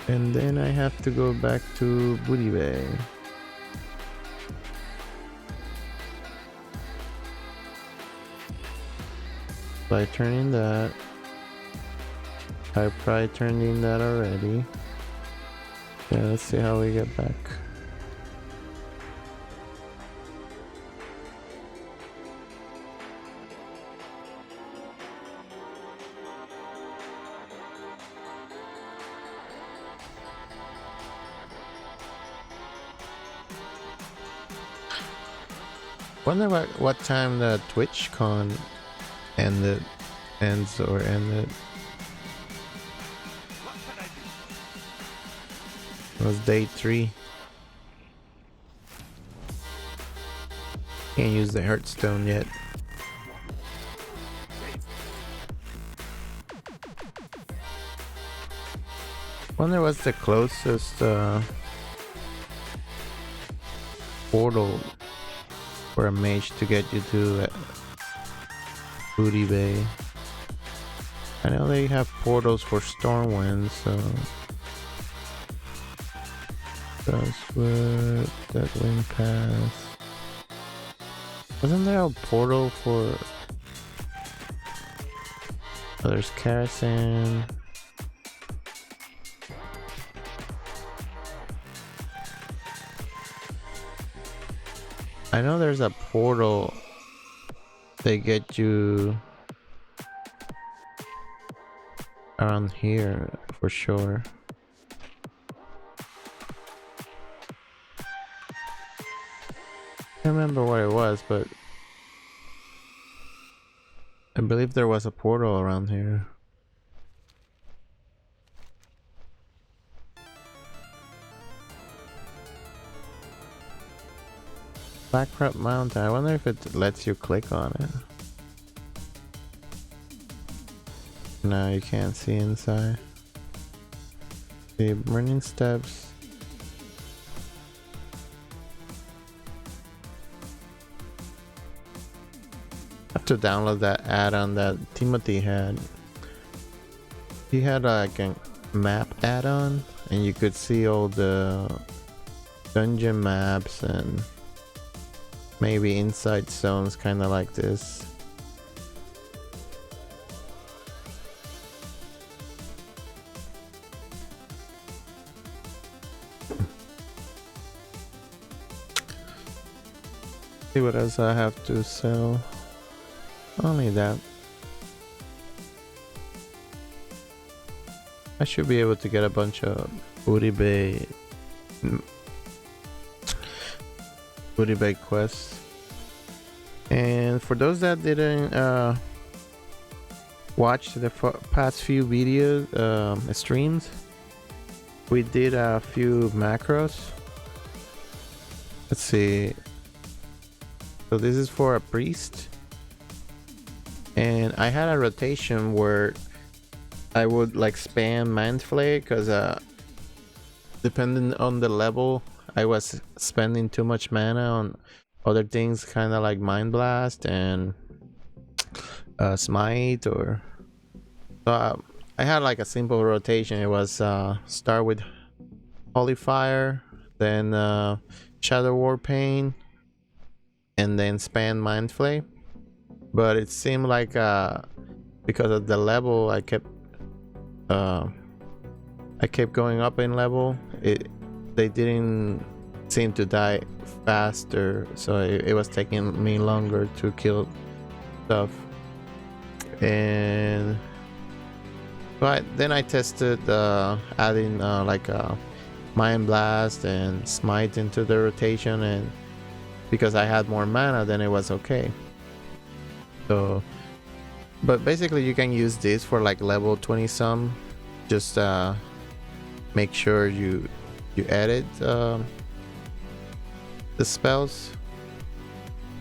And then I have to go back to Booty Bay. So I turn in that. I probably turned in that already. Yeah, let's see how we get back. Wonder what time the TwitchCon ends or ended. It was day 3. Can't use the Hearthstone yet. Wonder what's the closest portal for a mage to get you to Booty Bay. I know they have portals for Stormwind, so that's what that wind pass. Wasn't there a portal for? Oh, there's Karasan. I know there's a portal. They get you around here for sure. I can't remember what it was, but I believe there was a portal around here. Blackcrop Mountain. I wonder if it lets you click on it. No, you can't see inside. The burning steps. I have to download that add-on that Timothy had. He had like a map add-on, and you could see all the dungeon maps and maybe inside zones, kind of like this. See what else I have to sell. Only that. I should be able to get a bunch of Booty Bay quests. And for those that didn't watch the past few videos, streams, we did a few macros. Let's see. So this is for a priest, and I had a rotation where I would like spam Mind Flay because depending on the level, I was spending too much mana on other things, kind of like Mind Blast and Smite. Or so I had like a simple rotation. It was start with Holy Fire, then Shadow War Pain, and then spam Mind Flay. But it seemed like because of the level, I kept going up in level. They didn't seem to die faster, so it was taking me longer to kill stuff. And but then I tested adding like Mind Blast and Smite into the rotation, and because I had more mana, then it was okay. So, but basically you can use this for like level 20 some. Just make sure you edit the spells.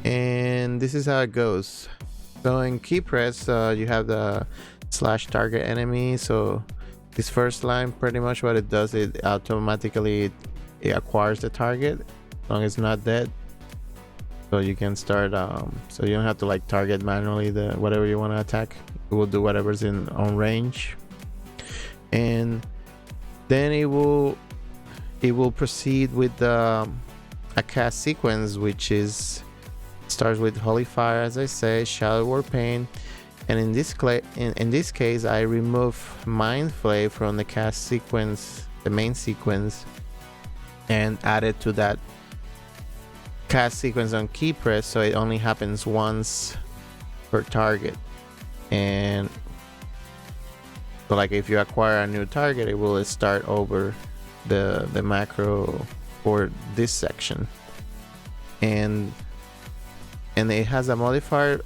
And this is how it goes. So in key press, you have the slash target enemy. So this first line, pretty much what it does, it automatically it acquires the target as long as it's not dead. So you can start, so you don't have to like target manually the whatever you want to attack. It will do whatever's in on range, and then it will proceed with a cast sequence, which is starts with Holy Fire, as I say, Shadow War Pain, and in this case, I remove Mind Flay from the cast sequence, the main sequence, and add it to that cast sequence on key press, so it only happens once per target. And so like if you acquire a new target, it will start over the macro for this section. And it has a modifier.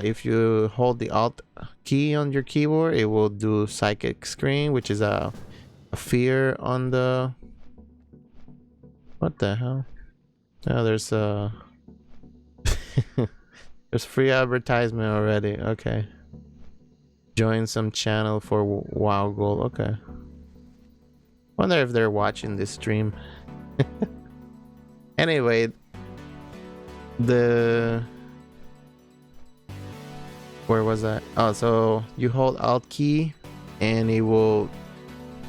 If you hold the Alt key on your keyboard, it will do Psychic Screen, which is a fear on the... What the hell? Oh, there's there's free advertisement already. Okay. Join some channel for WoW Gold. Okay. Wonder if they're watching this stream. Anyway, where was that? Oh, so you hold Alt key and it will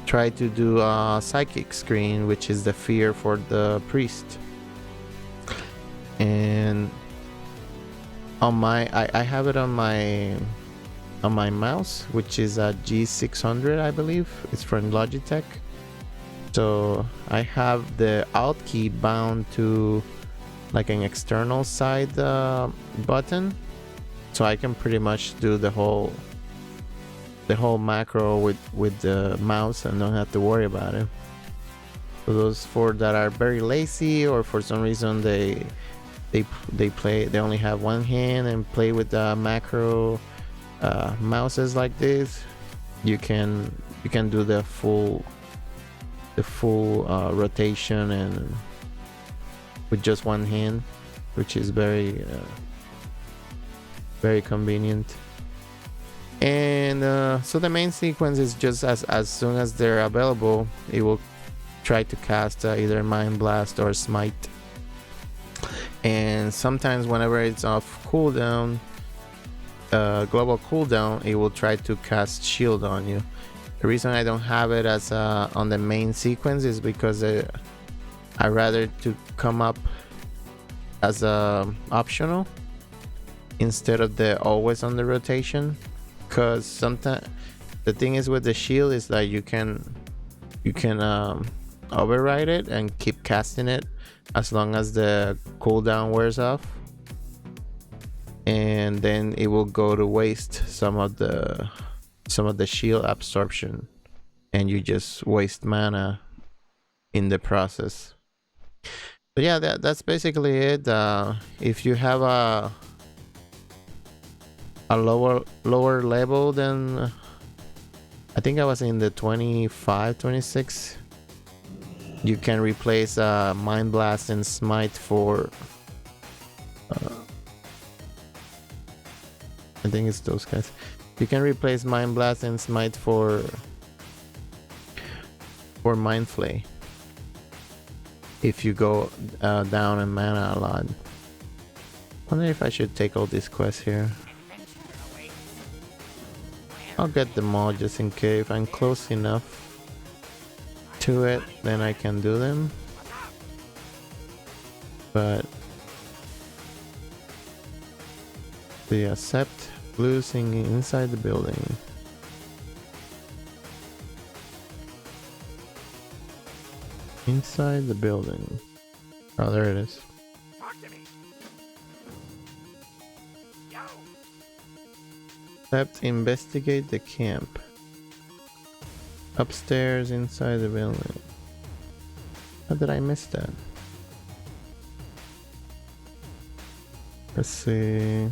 try to do a Psychic Screen, which is the fear for the priest. And on my I have it on my mouse, which is a G600, I believe. It's from Logitech. So I have the Alt key bound to like an external side button, so I can pretty much do the whole macro with the mouse and don't have to worry about it. For those that are very lazy, or for some reason they only have one hand and play with the macro mouses like this, you can do the full rotation and with just one hand, which is very convenient. And so the main sequence is just as soon as they're available, it will try to cast either Mind Blast or Smite. And sometimes whenever it's off cooldown, global cooldown, it will try to cast Shield on you. The reason I don't have it as on the main sequence is because I rather to come up as optional instead of the always on the rotation. Because sometimes the thing is with the shield is that you can override it and keep casting it as long as the cooldown wears off, and then it will go to waste some of the shield absorption, and you just waste mana in the process. But yeah, that's basically it. If you have a lower level than, I think I was in the 25, 26, you can replace Mind Blast and Smite for I think it's those guys. You can replace Mind Blast and Smite for Mind Flay if you go down in mana a lot. Wonder if I should take all these quests here. I'll get them all just in case. If I'm close enough to it, then I can do them. But the accept blue singing inside the building. Inside the building. Oh, there it is. Accept investigate the camp. Upstairs inside the building. How did I miss that? Let's see.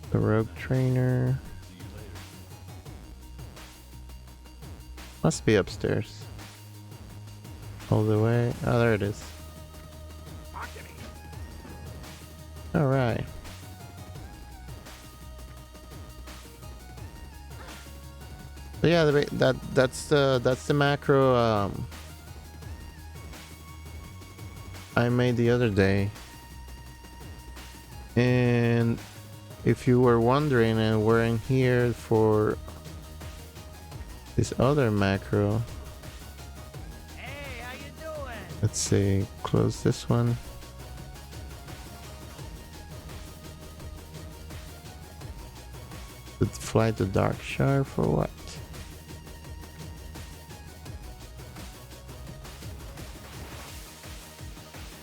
The rogue trainer. Must be upstairs. all the way. Oh, there it is. All right. So yeah, that's the macro I made the other day. And if you were wondering and weren't here for this other macro, Hey, how you doing? let's see, close this one. Let's fly to Darkshire for what?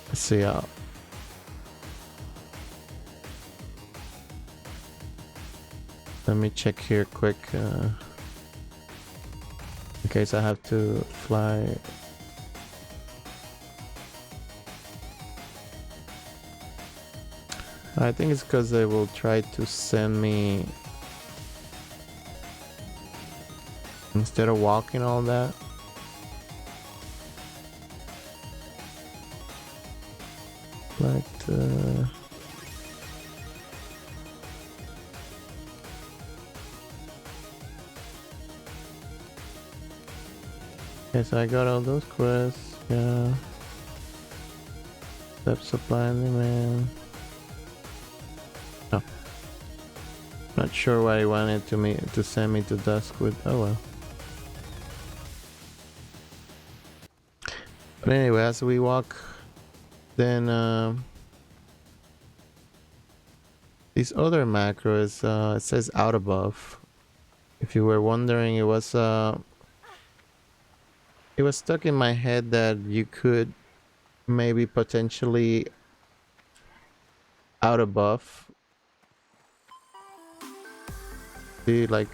Let's see how. Let me check here quick. In case I have to fly. I think it's because they will try to send me, instead of walking all that. But okay, so I got all those quests. Yeah. Step supply and demand. No. Not sure why he wanted to send me to Duskwood. Oh well. But anyway, as we walk, then this other macro is it says out above. If you were wondering, it was stuck in my head that you could maybe potentially out above. See, like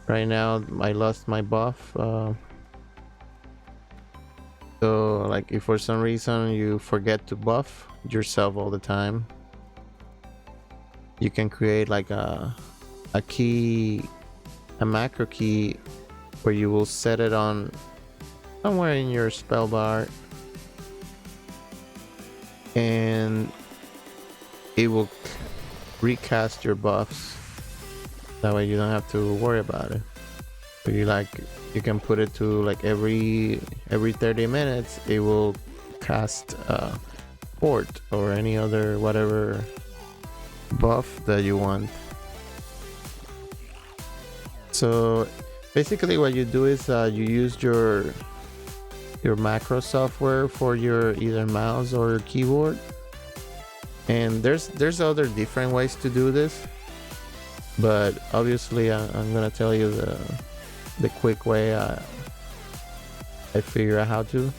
right now I lost my buff. So like if for some reason you forget to buff yourself all the time, you can create like a key, a macro key, where you will set it on somewhere in your spell bar, and it will recast your buffs. That way you don't have to worry about it. So you can put it to like every 30 minutes it will cast port or any other whatever buff that you want. So basically what you do is you use your macro software for your either mouse or keyboard, and there's other different ways to do this, but obviously I'm gonna tell you the quick way I figure out how to.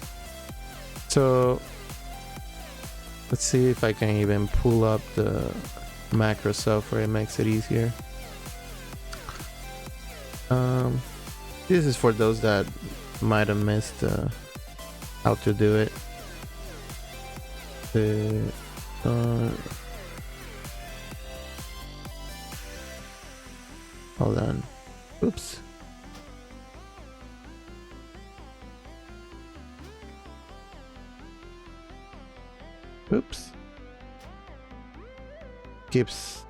So let's see if I can even pull up the macro software. It makes it easier. This is for those that might have missed how to do it. Hold on. Oops. Oops. Keeps.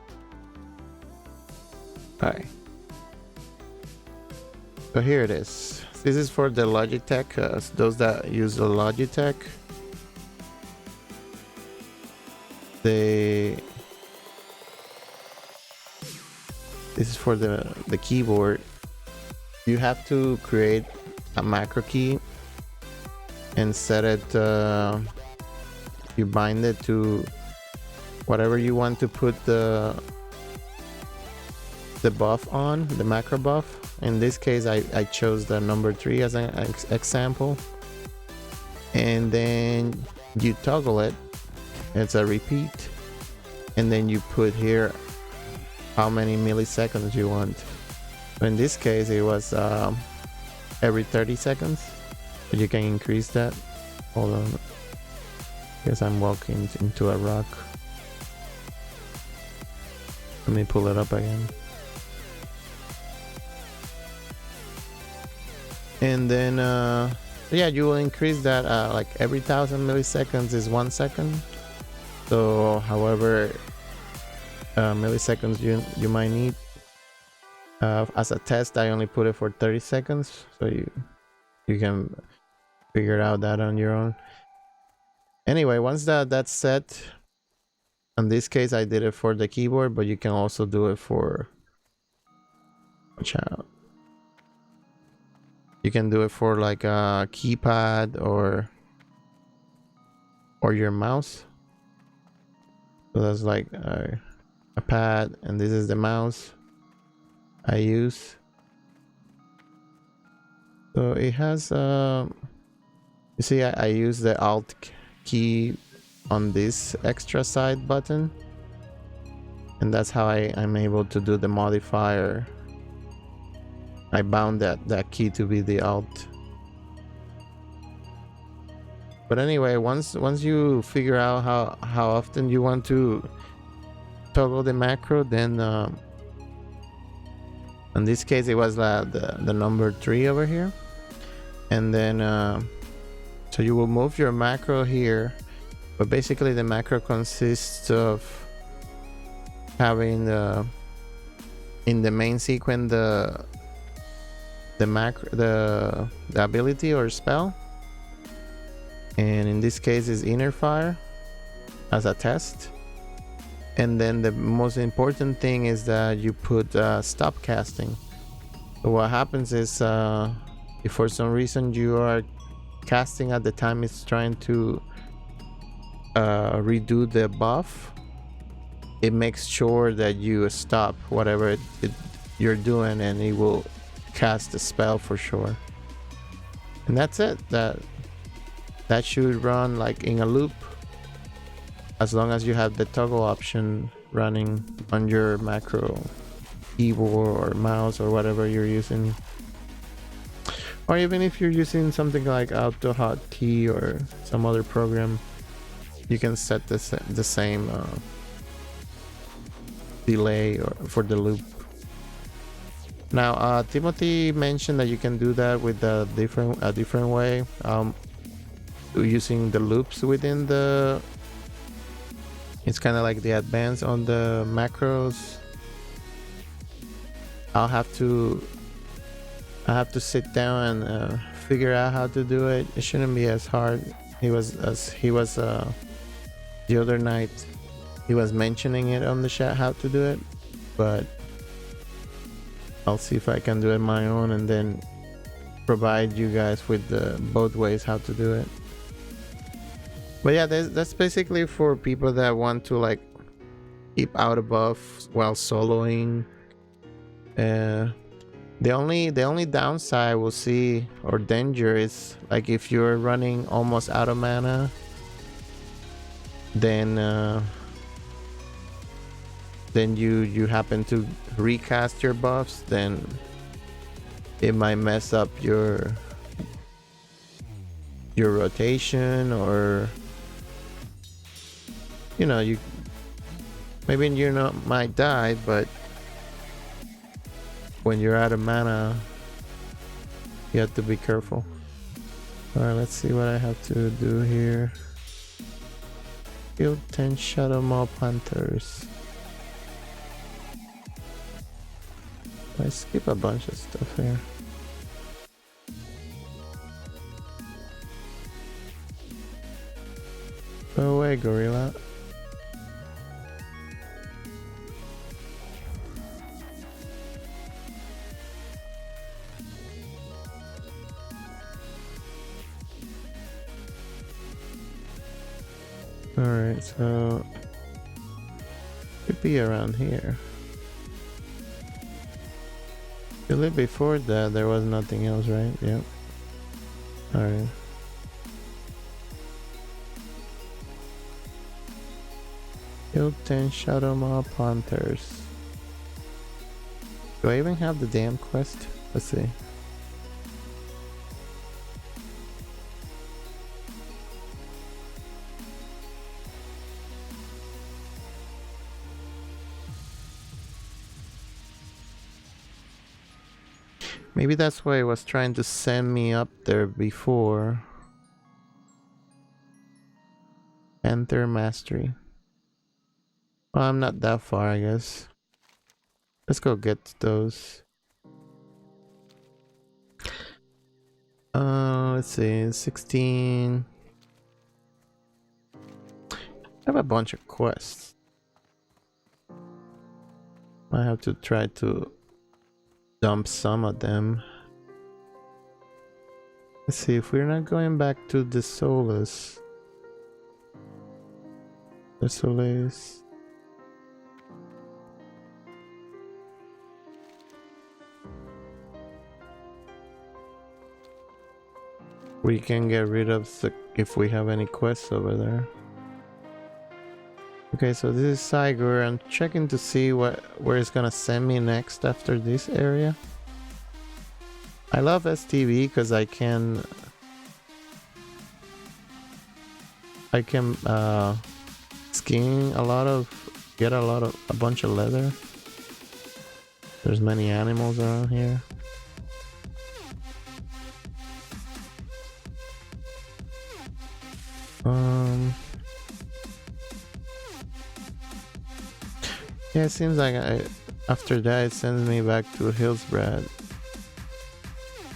Alright. So here it is. This is for the Logitech. Those that use the Logitech, this is for the keyboard. You have to create a macro key and set it. You bind it to whatever you want to put the buff on, the macro buff. In this case I chose the number 3 as an example, and then you toggle it. It's a repeat, and then you put here how many milliseconds you want. In this case it was every 30 seconds, but you can increase that. Hold on, guess I'm walking into a rock. Let me pull it up again. And then Yeah, you will increase that like every 1,000 milliseconds is 1 second. So however milliseconds you might need. As a test, I only put it for 30 seconds, so you can figure out that on your own. Anyway, once that's set, in this case I did it for the keyboard, but you can also do it for, watch out, you can do it for like a keypad or your mouse. So that's like a pad, and this is the mouse I use. So it has you see I use the alt key on this extra side button, and that's how I'm able to do the modifier. I bound that key to be the alt. But anyway, once you figure out how often you want to toggle the macro, then in this case it was the number 3 over here, and then so you will move your macro here, but basically the macro consists of having in the main sequence the macro, the ability or spell, and in this case is inner fire as a test. And then the most important thing is that you put stop casting. So what happens is if for some reason you are casting at the time it's trying to redo the buff, it makes sure that you stop whatever you're doing, and it will cast the spell for sure. And that's it. That should run like in a loop, as long as you have the toggle option running on your macro keyboard or mouse or whatever you're using. Or even if you're using something like AutoHotkey or some other program, you can set the same delay for the loop. Now, Timothy mentioned that you can do that with a different way, using the loops within the. It's kind of like the advanced on the macros. I'll have to sit down and figure out how to do it. It shouldn't be as hard. He was the other night. He was mentioning it on the chat how to do it, but I'll see if I can do it my own and then provide you guys with both ways how to do it. But yeah, that's basically for people that want to like keep out of buff while soloing. The only downside we'll see, or danger, is like if you're running almost out of mana, then you happen to recast your buffs, then it might mess up your rotation, or you know, maybe you might die, but when you're out of mana, you have to be careful. Alright, let's see what I have to do here. Kill 10 Shadow Mob Hunters. I skip a bunch of stuff here. Go away, gorilla. Alright, so could be around here. Really, before that there was nothing else, right? Yep. Alright. Kill 10 Shadow Mob Hunters. Do I even have the damn quest? Let's see. Maybe that's why it was trying to send me up there before. Enter mastery. Well, I'm not that far, I guess. Let's go get those. Let's see, 16. I have a bunch of quests. I have to try to dump some of them. Let's see if we're not going back to the Solus. The Solace. We can get rid of the, if we have any quests over there. Okay, so this is Sigur. I'm checking to see where it's gonna send me next after this area. I love STV because I can skiing get a bunch of leather. There's many animals around here. Yeah, it seems like after that it sends me back to Hillsbrad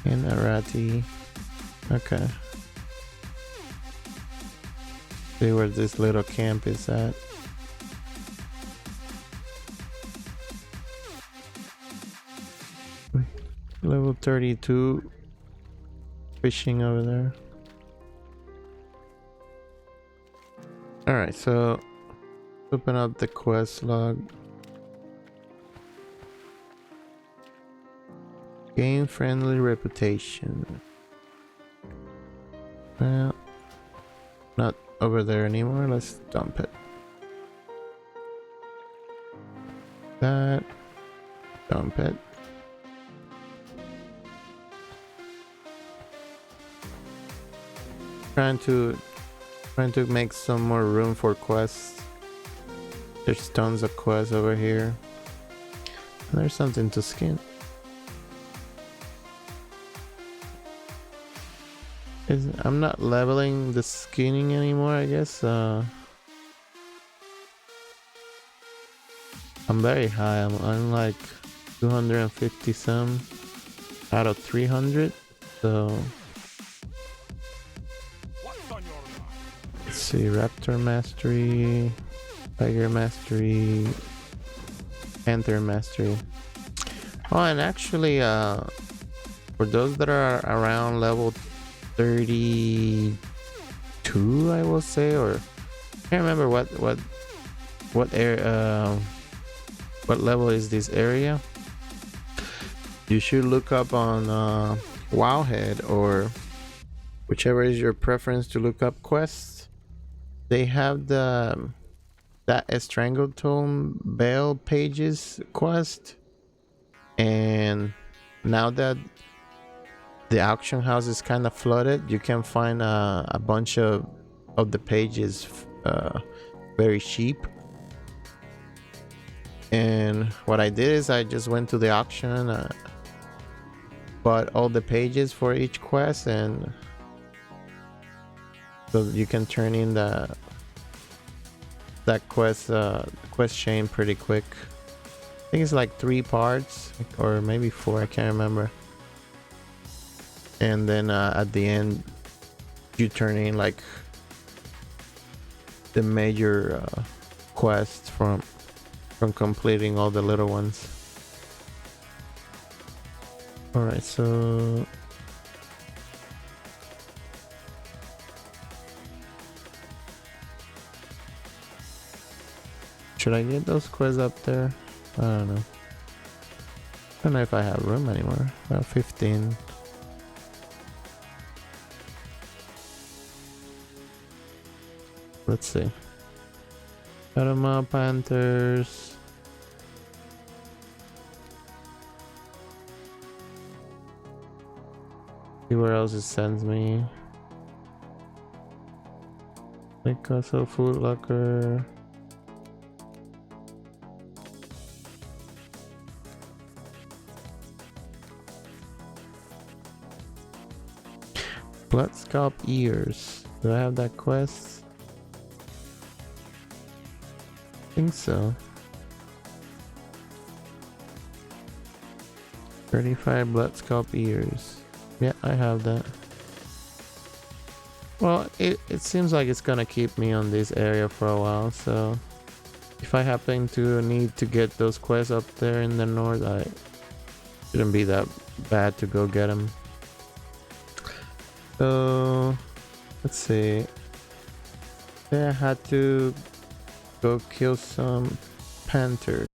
in Arati. Okay. See where this little camp is at. Level 32 fishing over there. Alright, so open up the quest log. Gain friendly reputation. Well, not over there anymore. Let's dump it. That. Dump it. Trying to make some more room for quests. There's tons of quests over here. And there's something to skin. I'm not leveling the skinning anymore, I guess. I'm very high. I'm like 250 some out of 300. So let's see, Raptor Mastery, Tiger Mastery, Panther Mastery. Oh, and actually, for those that are around level 32, I will say, or I can't remember what level is this area. You should look up on Wowhead or whichever is your preference to look up quests. They have that Strangletone Bell Pages quest, and now that the auction house is kind of flooded, you can find a bunch of the pages very cheap. And what I did is I just went to the auction, bought all the pages for each quest, and so you can turn in that quest chain pretty quick. I think it's like 3 parts or maybe 4, I can't remember. And then at the end you turn in like the major quests from completing all the little ones. All right, so should I get those quests up there? I don't know. I don't know if I have room anymore. About 15. Let's see. Got 'em up, Panthers. See where else it sends me. Lake Castle, Food Locker. Blood scalp ears. Do I have that quest? I think so. 35 blood scalp ears. Yeah, I have that. Well, it seems like it's gonna keep me on this area for a while, so if I happen to need to get those quests up there in the north, I shouldn't be that bad to go get them. So let's see. Yeah, I had to go kill some panthers.